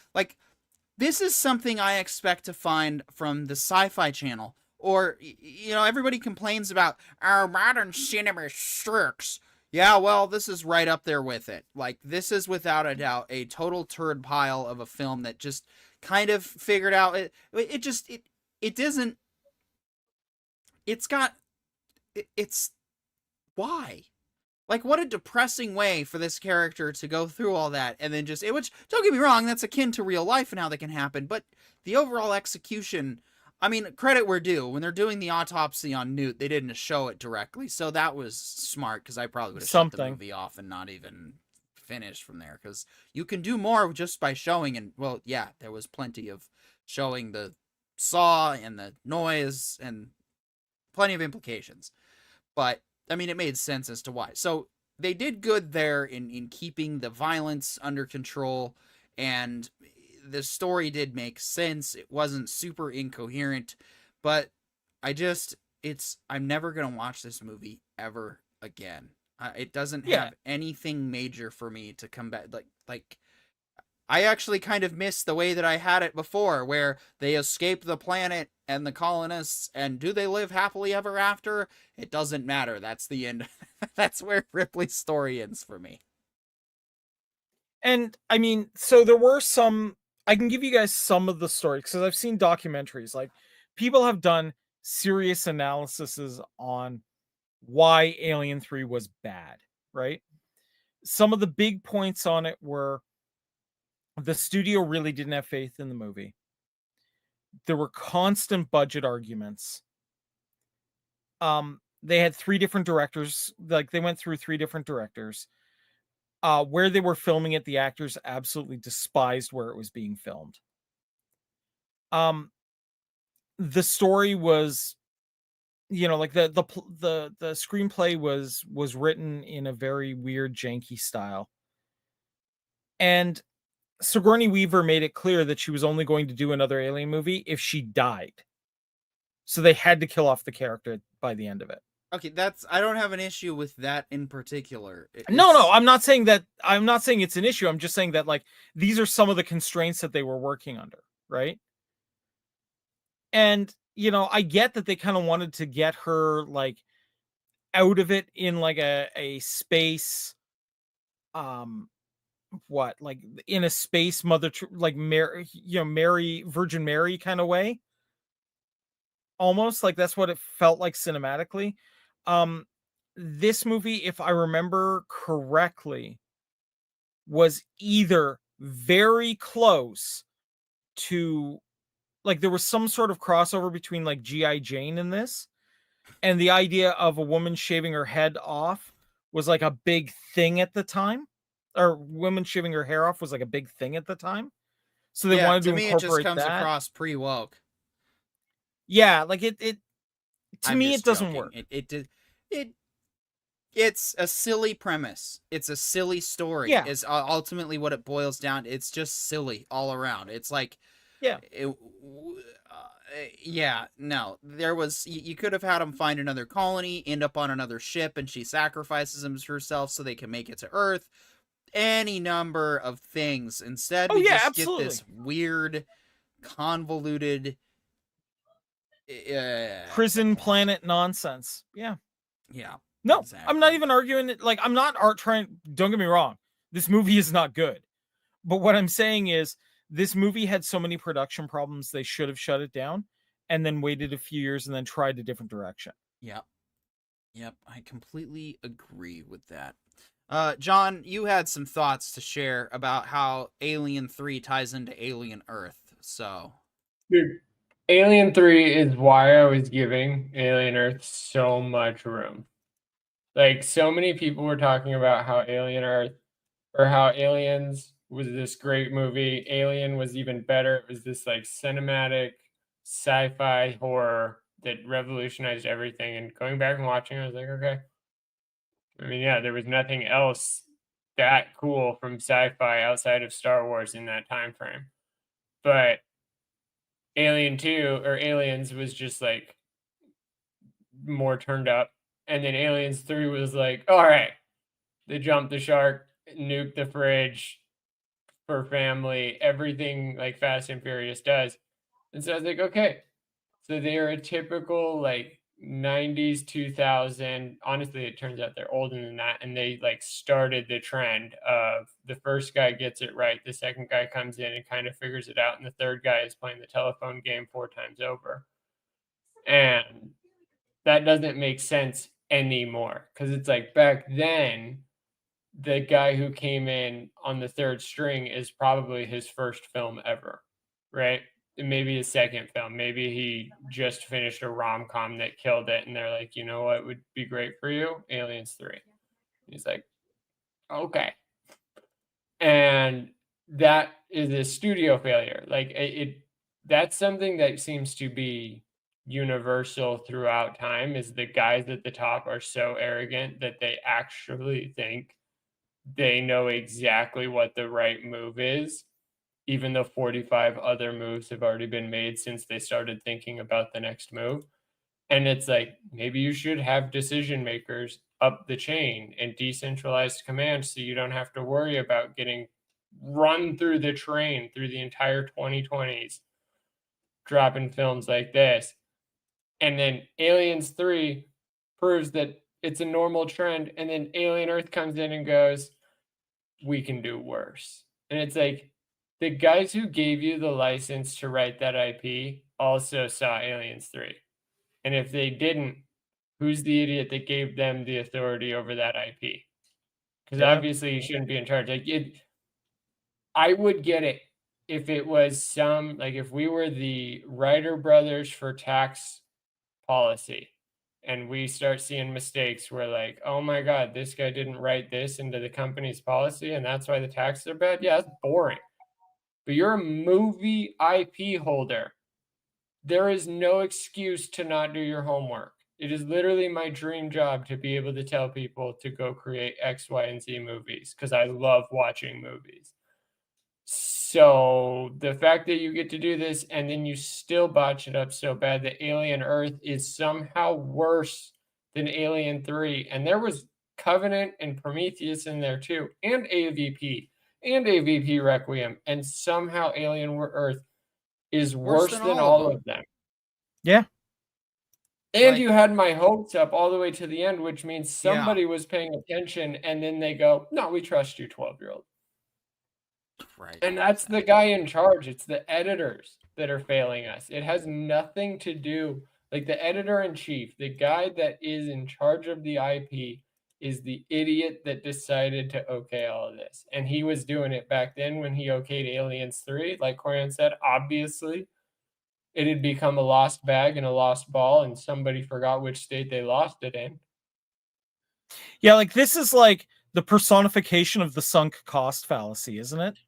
this is something I expect to find from the Sci-Fi Channel. Or, everybody complains about our modern cinema sucks. Yeah, well, this is right up there with it. Like, this is without a doubt a total turd pile of a film that just kind of figured out... It doesn't... Why? Like, what a depressing way for this character to go through all that and then which, don't get me wrong, that's akin to real life and how that can happen, but the overall execution, I mean, credit where due. When they're doing the autopsy on Newt, they didn't show it directly, so that was smart, because I probably would have shut the movie off and not even finished from there, because you can do more just by showing, and, well, yeah, there was plenty of showing the saw and the noise and plenty of implications, but I mean, it made sense as to why. So they did good there in keeping the violence under control, and the story did make sense. It wasn't super incoherent, but I'm never going to watch this movie ever again. It doesn't have anything major for me to come back. Like, I actually kind of miss the way that I had it before, where they escape the planet and the colonists, and do they live happily ever after? It doesn't matter. That's the end. That's where Ripley's story ends for me.
And, I mean, so there were I can give you guys some of the stories, because I've seen documentaries. Like, people have done serious analyses on why Alien 3 was bad, right? Some of the big points on it were the studio really didn't have faith in the movie. There were constant budget arguments. They had 3 different directors. Like, they went through 3 different directors. Where they were filming it, the actors absolutely despised where it was being filmed. The story was, like the screenplay was written in a very weird, janky style, and Sigourney Weaver made it clear that she was only going to do another Alien movie if she died. So they had to kill off the character by the end of it.
Okay, I don't have an issue with that in particular.
No, I'm not saying that. I'm not saying it's an issue. I'm just saying that, like, these are some of the constraints that they were working under, right? And, I get that they kind of wanted to get her, like, out of it in, like, a space, like, in a space like Mary, Virgin Mary kind of way. Almost like that's what it felt like cinematically. This movie, if I remember correctly, was either very close to, like, there was some sort of crossover between, like, G.I. Jane in this, and the idea of a woman shaving her head off was like a big thing at the time, or women shaving her hair off was like a big thing at the time. So they wanted to
me, it just
incorporate
comes
that.
across pre-woke.
Yeah, like it to me, it doesn't work.
It's a silly premise. It's a silly story.
Yeah.
Is ultimately what it boils down. It's just silly all around. It's like,
yeah,
no. There was, you could have had them find another colony, end up on another ship, and she sacrifices herself so they can make it to Earth. Any number of things. Instead, we just
absolutely.
get this weird, convoluted
prison planet nonsense. Yeah. No,
exactly.
I'm not even arguing it. Like, I'm not trying. Don't get me wrong. This movie is not good. But what I'm saying is, this movie had so many production problems, they should have shut it down and then waited a few years and then tried a different direction.
Yep. I completely agree with that. John, you had some thoughts to share about how Alien 3 ties into Alien Earth. So,
dude, Alien 3 is why I was giving Alien Earth so much room. Like, so many people were talking about how Alien Earth, or how Aliens was this great movie. Alien was even better. It was this, like, cinematic sci-fi horror that revolutionized everything. And going back and watching it, I was like, okay. I mean, yeah, there was nothing else that cool from sci-fi outside of Star Wars in that time frame. But Alien 2 or Aliens was just, like, more turned up. And then Aliens 3 was like, all right, they jumped the shark, nuked the fridge for family, everything like Fast and Furious does. And so I was like, okay, so they are a typical, like, 90s, 2000. Honestly, it turns out they're older than that. And they, like, started the trend of the first guy gets it right, the second guy comes in and kind of figures it out, and the third guy is playing the telephone game 4 times over. And that doesn't make sense anymore, because it's like, back then, the guy who came in on the third string is probably his first film ever, right? Maybe his second film. Maybe he just finished a rom-com that killed it, and they're like, you know what would be great for you? Aliens 3. He's like, okay. And that is a studio failure. Like, that's something that seems to be universal throughout time, is the guys at the top are so arrogant that they actually think they know exactly what the right move is, even though 45 other moves have already been made since they started thinking about the next move. And it's like, maybe you should have decision makers up the chain and decentralized command, so you don't have to worry about getting run through the train through the entire 2020s dropping films like this. And then Aliens 3 proves that it's a normal trend, and then Alien Earth comes in and goes, we can do worse. And it's like, the guys who gave you the license to write that IP also saw Aliens 3. And if they didn't, who's the idiot that gave them the authority over that IP? Because obviously you shouldn't be in charge. Like, I would get it if it was some, like, if we were the Writer brothers for tax policy, and we start seeing mistakes, we're like, oh my God, this guy didn't write this into the company's policy, and that's why the taxes are bad. Yeah, that's boring. But you're a movie IP holder. There is no excuse to not do your homework. It is literally my dream job to be able to tell people to go create X, Y, and Z movies because I love watching movies. So the fact that you get to do this and then you still botch it up so bad that Alien Earth is somehow worse than Alien 3. And there was Covenant and Prometheus in there too, and AVP Requiem. And somehow Alien Earth is worse than all of them.
Yeah.
And you had my hopes up all the way to the end, which means somebody was paying attention, and then they go, no, we trust you, 12-year-old.
Right.
And that's the guy in charge. It's the editors that are failing us. It has nothing to do, like the editor-in-chief, the guy that is in charge of the IP is the idiot that decided to okay all of this. And he was doing it back then when he okayed Aliens 3. Like Corian said, obviously, it had become a lost bag and a lost ball, and somebody forgot which state they lost it in.
Yeah, like this is like the personification of the sunk cost fallacy, isn't it?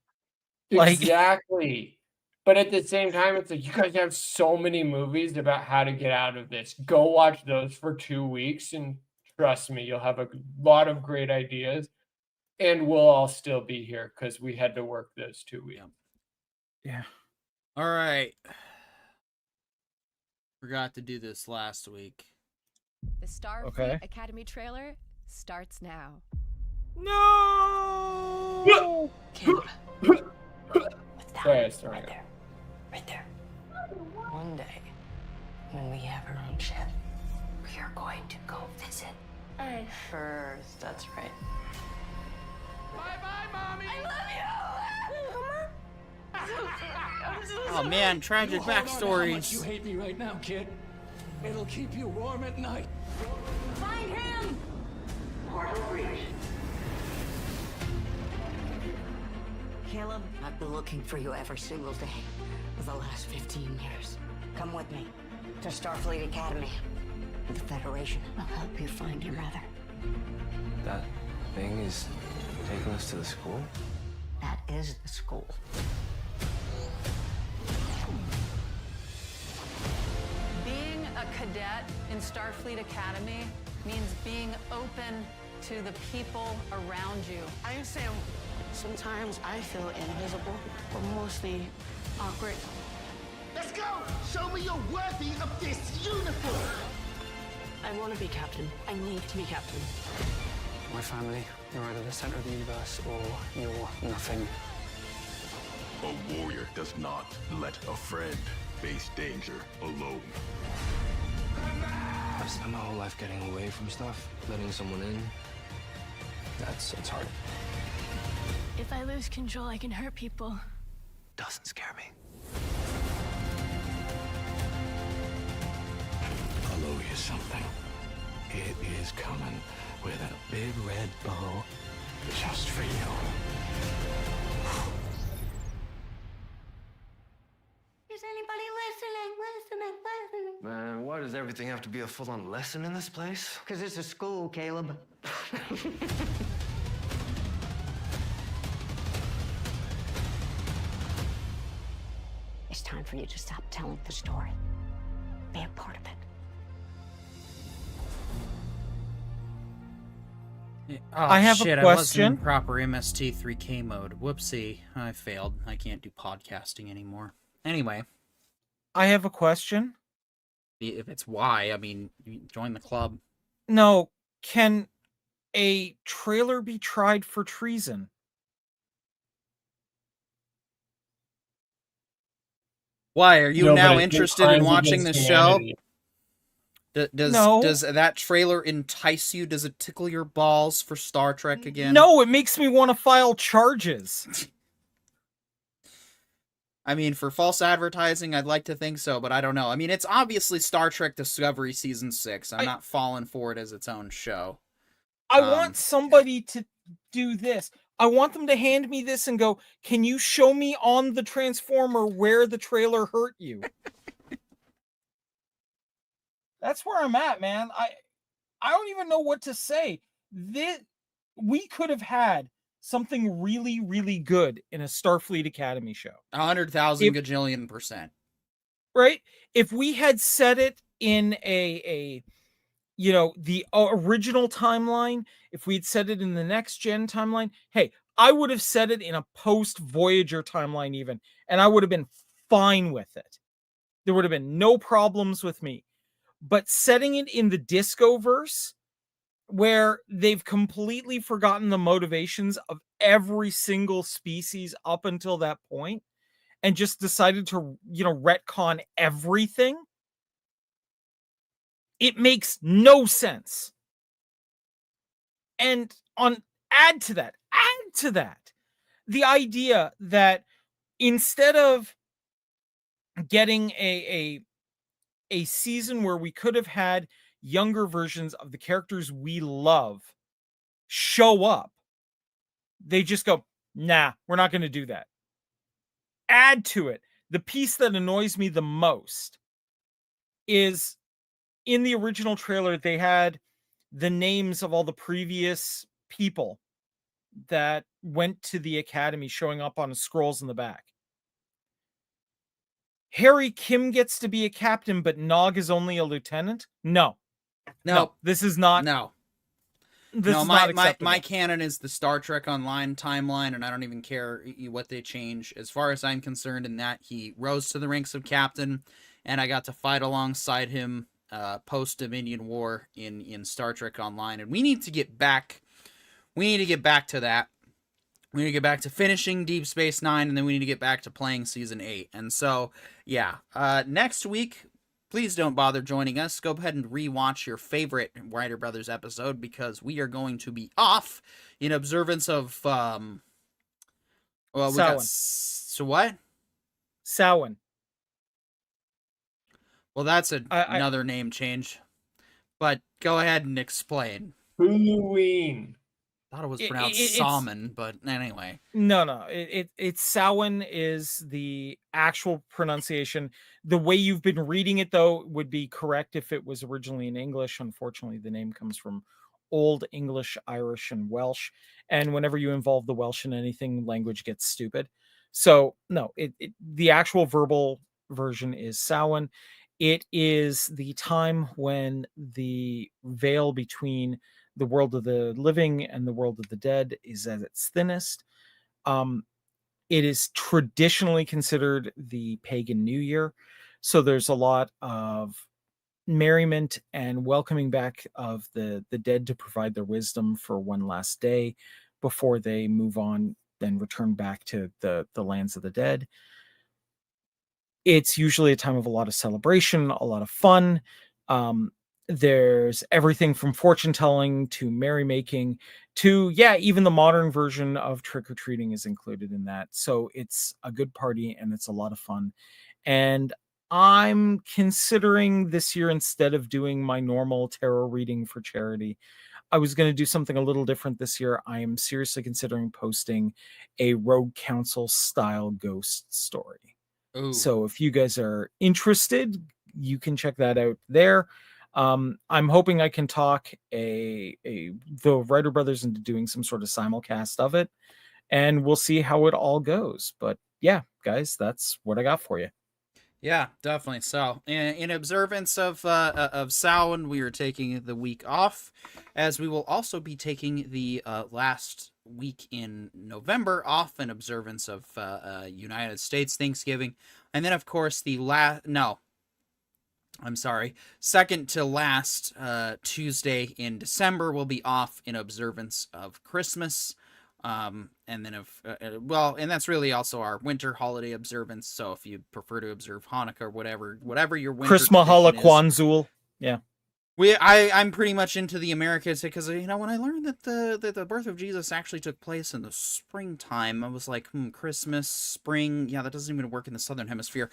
Exactly. But at the same time, it's like, you guys have so many movies about how to get out of this. Go watch those for 2 weeks, and trust me, you'll have a lot of great ideas, and we'll all still be here because we had to work those 2 weeks.
Yeah.
All right. Forgot to do this last week.
The Starfleet Academy trailer starts now.
No!
Caleb.
Right
there. One day, when we have our own ship, we are going to go visit Earth. That's right.
Bye-bye, Mommy!
I love you!
Oh man, tragic backstories.
You hate me right now, kid. It'll keep you warm at night.
Find him! Portal breach. Caleb, I've been looking for you every single day for the last 15 years. Come with me to Starfleet Academy. The Federation will help you find your mother.
That thing is taking us to the school?
That is the school.
Being a cadet in Starfleet Academy means being open to the people around you.
I understand. Sometimes I feel invisible, but mostly awkward.
Let's go! Show me you're worthy of this uniform!
I want to be captain. I need to be captain.
My family, you're either the center of the universe or you're nothing.
A warrior does not let a friend face danger alone.
I've spent my whole life getting away from stuff, letting someone in. It's hard.
If I lose control, I can hurt people.
Doesn't scare me.
I'll owe you something. It is coming with a big red bow just for you.
Is anybody listening?
Man, why does everything have to be a full-on lesson in this place?
Because it's a school, Caleb. It's time for you to stop telling the story. Be a part of it.
Oh,
I have
shit,
a
I wasn't in
question.
proper MST3K mode. Whoopsie. I failed. I can't do podcasting anymore. Anyway.
I have a question.
If it's why, I mean, you join the club.
No, can a trailer be tried for treason?
Why? Are you
No,
now
but it's
interested in
crimes
watching
against
this show?
humanity.
Does that trailer entice you? Does it tickle your balls for Star Trek again?
No, it makes me want to file charges.
I mean, for false advertising, I'd like to think so, but I don't know. I mean, it's obviously Star Trek Discovery Season 6. I'm not falling for it as its own show.
I want somebody to do this. I want them to hand me this and go, can you show me on the Transformer where the trailer hurt you? That's where I'm at, man. I don't even know what to say. We could have had something really, really good in a Starfleet Academy show.
100,000 gajillion %.
Right? If we had set it in the original timeline, if we'd set it in the next gen timeline, hey, I would have set it in a post Voyager timeline even, and I would have been fine with it. There would have been no problems with me. But setting it in the Discoverse, where they've completely forgotten the motivations of every single species up until that point, and just decided to, retcon everything, it makes no sense. And add to that, the idea that instead of getting a season where we could have had younger versions of the characters we love show up, they just go, nah, we're not going to do that. Add to it, the piece that annoys me the most is in the original trailer, they had the names of all the previous people that went to the academy showing up on scrolls in the back. Harry Kim gets to be a captain, but Nog is only a lieutenant? No, this is not.
No.
This is not acceptable.
My canon is the Star Trek Online timeline, and I don't even care what they change. As far as I'm concerned, in that he rose to the ranks of captain, and I got to fight alongside him post-Dominion War in Star Trek Online, and we need to get back. We need to get back to that. We need to get back to finishing Deep Space Nine, and then we need to get back to playing Season 8. And so, yeah, next week, please don't bother joining us. Go ahead and rewatch your favorite Writer Brothers episode, because we are going to be off in observance of,
Samhain.
So what?
Samhain.
Well, that's another name change. But go ahead and explain.
Halloween.
I thought it was pronounced salmon, but anyway.
No. It's Samhain is the actual pronunciation. The way you've been reading it, though, would be correct if it was originally in English. Unfortunately, the name comes from Old English, Irish, and Welsh. And whenever you involve the Welsh in anything, language gets stupid. So, no, the actual verbal version is Samhain. It is the time when the veil between the world of the living and the world of the dead is at its thinnest. It is traditionally considered the pagan New Year. So there's a lot of merriment and welcoming back of the dead to provide their wisdom for one last day before they move on, then return back to the lands of the dead. It's usually a time of a lot of celebration, a lot of fun. There's everything from fortune telling to merrymaking to, even the modern version of trick-or-treating is included in that. So it's a good party and it's a lot of fun. And I'm considering this year, instead of doing my normal tarot reading for charity, I was going to do something a little different this year. I am seriously considering posting a Rogue Council style ghost story.
Ooh.
So if you guys are interested, you can check that out there. I'm hoping I can talk the Writer Brothers into doing some sort of simulcast of it, and we'll see how it all goes. But yeah, guys, that's what I got for you.
Yeah, definitely. So, in observance of Samhain, we are taking the week off, as we will also be taking the last week in November off in observance of United States Thanksgiving, and then of course second to last Tuesday in December will be off in observance of Christmas. And then and that's really also our winter holiday observance. So if you prefer to observe Hanukkah or whatever your winter
Christmas, Kwanzaa, yeah.
I'm pretty much into the Americas, because when I learned that the birth of Jesus actually took place in the springtime, I was like, Christmas, spring, that doesn't even work in the southern hemisphere.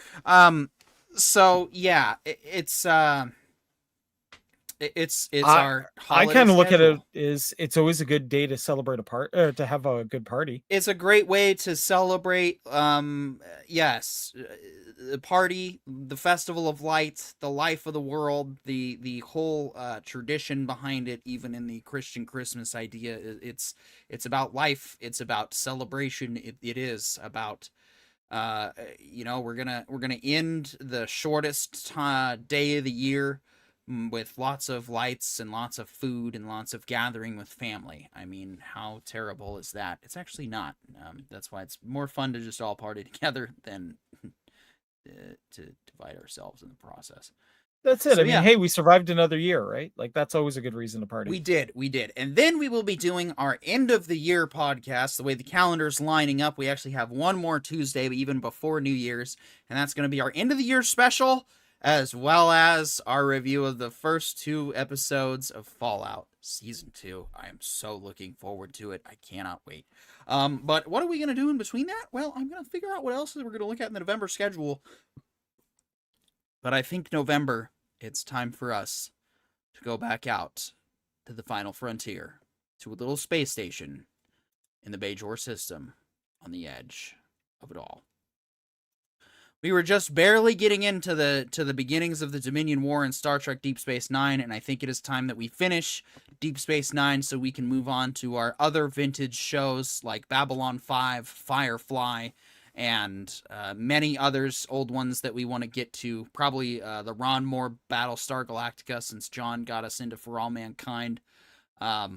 So yeah, it's our
I kind of look at it as it's always a good day to celebrate to have a good party.
It's a great way to celebrate. Yes, party, the Festival of Lights, the life of the world, the whole tradition behind it, even in the Christian Christmas idea. It's about life. It's about celebration. It is about we're gonna end the shortest day of the year with lots of lights and lots of food and lots of gathering with family. I mean, how terrible is that? It's actually not. That's why it's more fun to just all party together than to divide ourselves in the process.
That's it.
So,
I mean, hey, we survived another year, right? Like, that's always a good reason to party.
We did. And then we will be doing our end of the year podcast. The way the calendar's lining up, we actually have one more Tuesday, even before New Year's, and that's going to be our end of the year special, as well as our review of the first 2 episodes of Fallout Season 2. I am so looking forward to it. I cannot wait. But what are we going to do in between that? Well, I'm going to figure out what else we're going to look at in the November schedule. But I think November, it's time for us to go back out to the final frontier, to a little space station in the Bajor system on the edge of it all. We were just barely getting into the beginnings of the Dominion War in Star Trek Deep Space Nine, and I think it is time that we finish Deep Space Nine so we can move on to our other vintage shows like Babylon 5, Firefly, and many others, old ones that we want to get to. Probably the Ron Moore Battlestar Galactica, since John got us into For All Mankind. I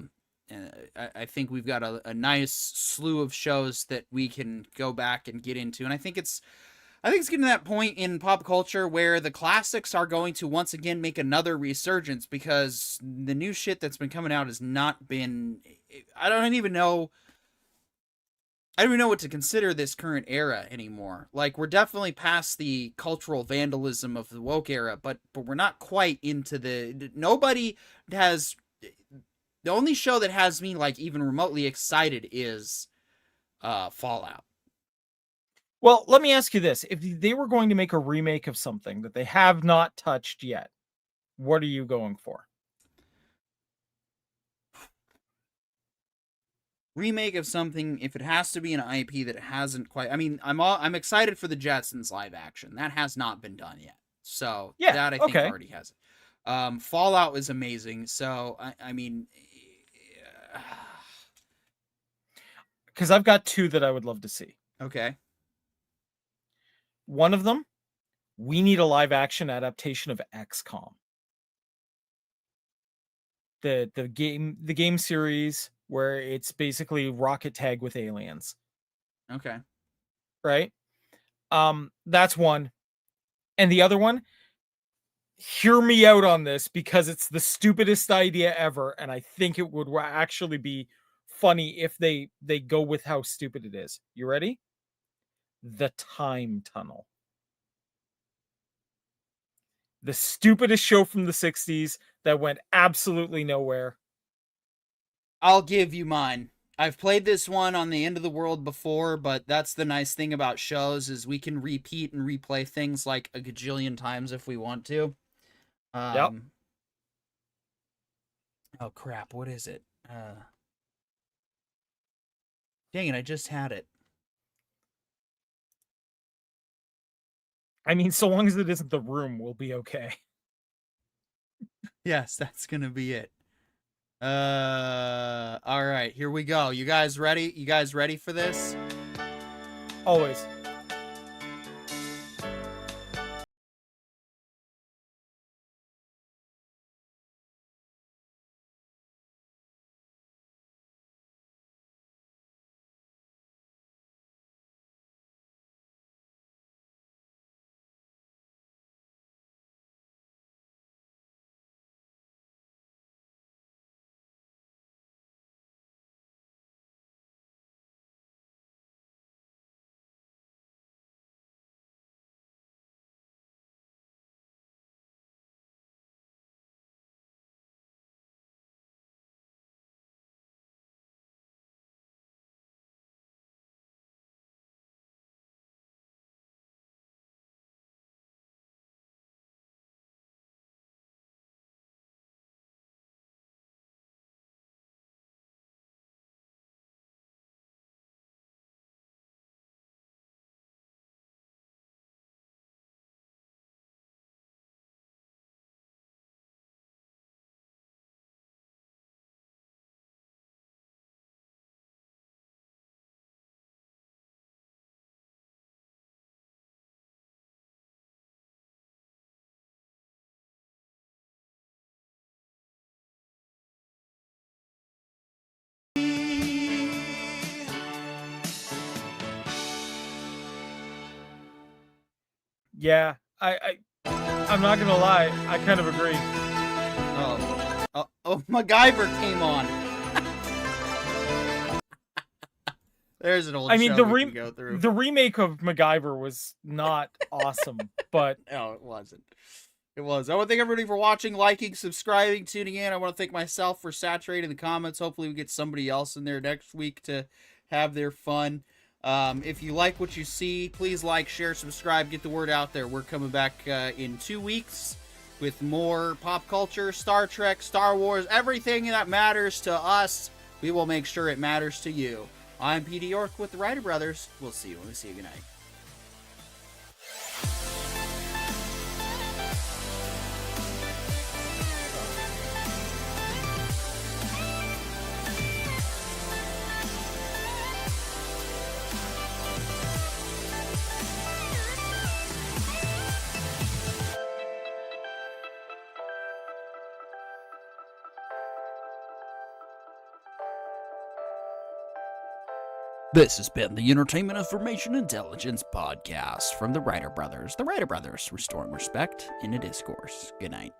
think we've got a nice slew of shows that we can go back and get into, and I think it's getting to that point in pop culture where the classics are going to once again make another resurgence, because the new shit that's been coming out has not been... I don't even know what to consider this current era anymore. Like, we're definitely past the cultural vandalism of the woke era, but we're not quite into the... Nobody has... The only show that has me, like, even remotely excited is Fallout.
Well, let me ask you this. If they were going to make a remake of something that they have not touched yet, what are you going for?
Remake of something, if it has to be an IP that hasn't quite... I mean, I'm excited for the Jetsons live action. That has not been done yet. So,
yeah,
that I think already has it. Fallout was amazing. So, I mean...
Because I've got 2 that I would love to see.
Okay.
One of them, we need a live action adaptation of XCOM. The game series where it's basically rocket tag with aliens.
Okay.
Right? That's one. And the other one, hear me out on this, because it's the stupidest idea ever, and I think it would actually be funny if they go with how stupid it is. You ready? The Time Tunnel. The stupidest show from the 60s that went absolutely nowhere.
I'll give you mine. I've played this one on the End of the World before, but that's the nice thing about shows, is we can repeat and replay things like a gajillion times if we want to.
Yep.
Oh crap, what is it? Dang it, I just had it.
I mean, so long as it isn't The Room, we'll be okay.
Yes, that's gonna be it. All right, here we go. You guys ready? You guys ready for this?
Always. Yeah, I'm not gonna lie, I kind of agree.
Oh, MacGyver came on. There's an old
I mean,
show we can go through.
the remake of MacGyver was not awesome, but
no, it wasn't. It was. I want to thank everybody for watching, liking, subscribing, tuning in. I want to thank myself for saturating the comments. Hopefully we get somebody else in there next week to have their fun. If you like what you see, please like, share, subscribe, get the word out there. We're coming back in 2 weeks with more pop culture, Star Trek, Star Wars, everything that matters to us. We will make sure it matters to you. I'm P.D. York with the Writer Brothers. We'll see you when we see you. Good night. This has been the Entertainment Information Intelligence Podcast from the Writer Brothers. The Writer Brothers, restoring respect in a discourse. Good night.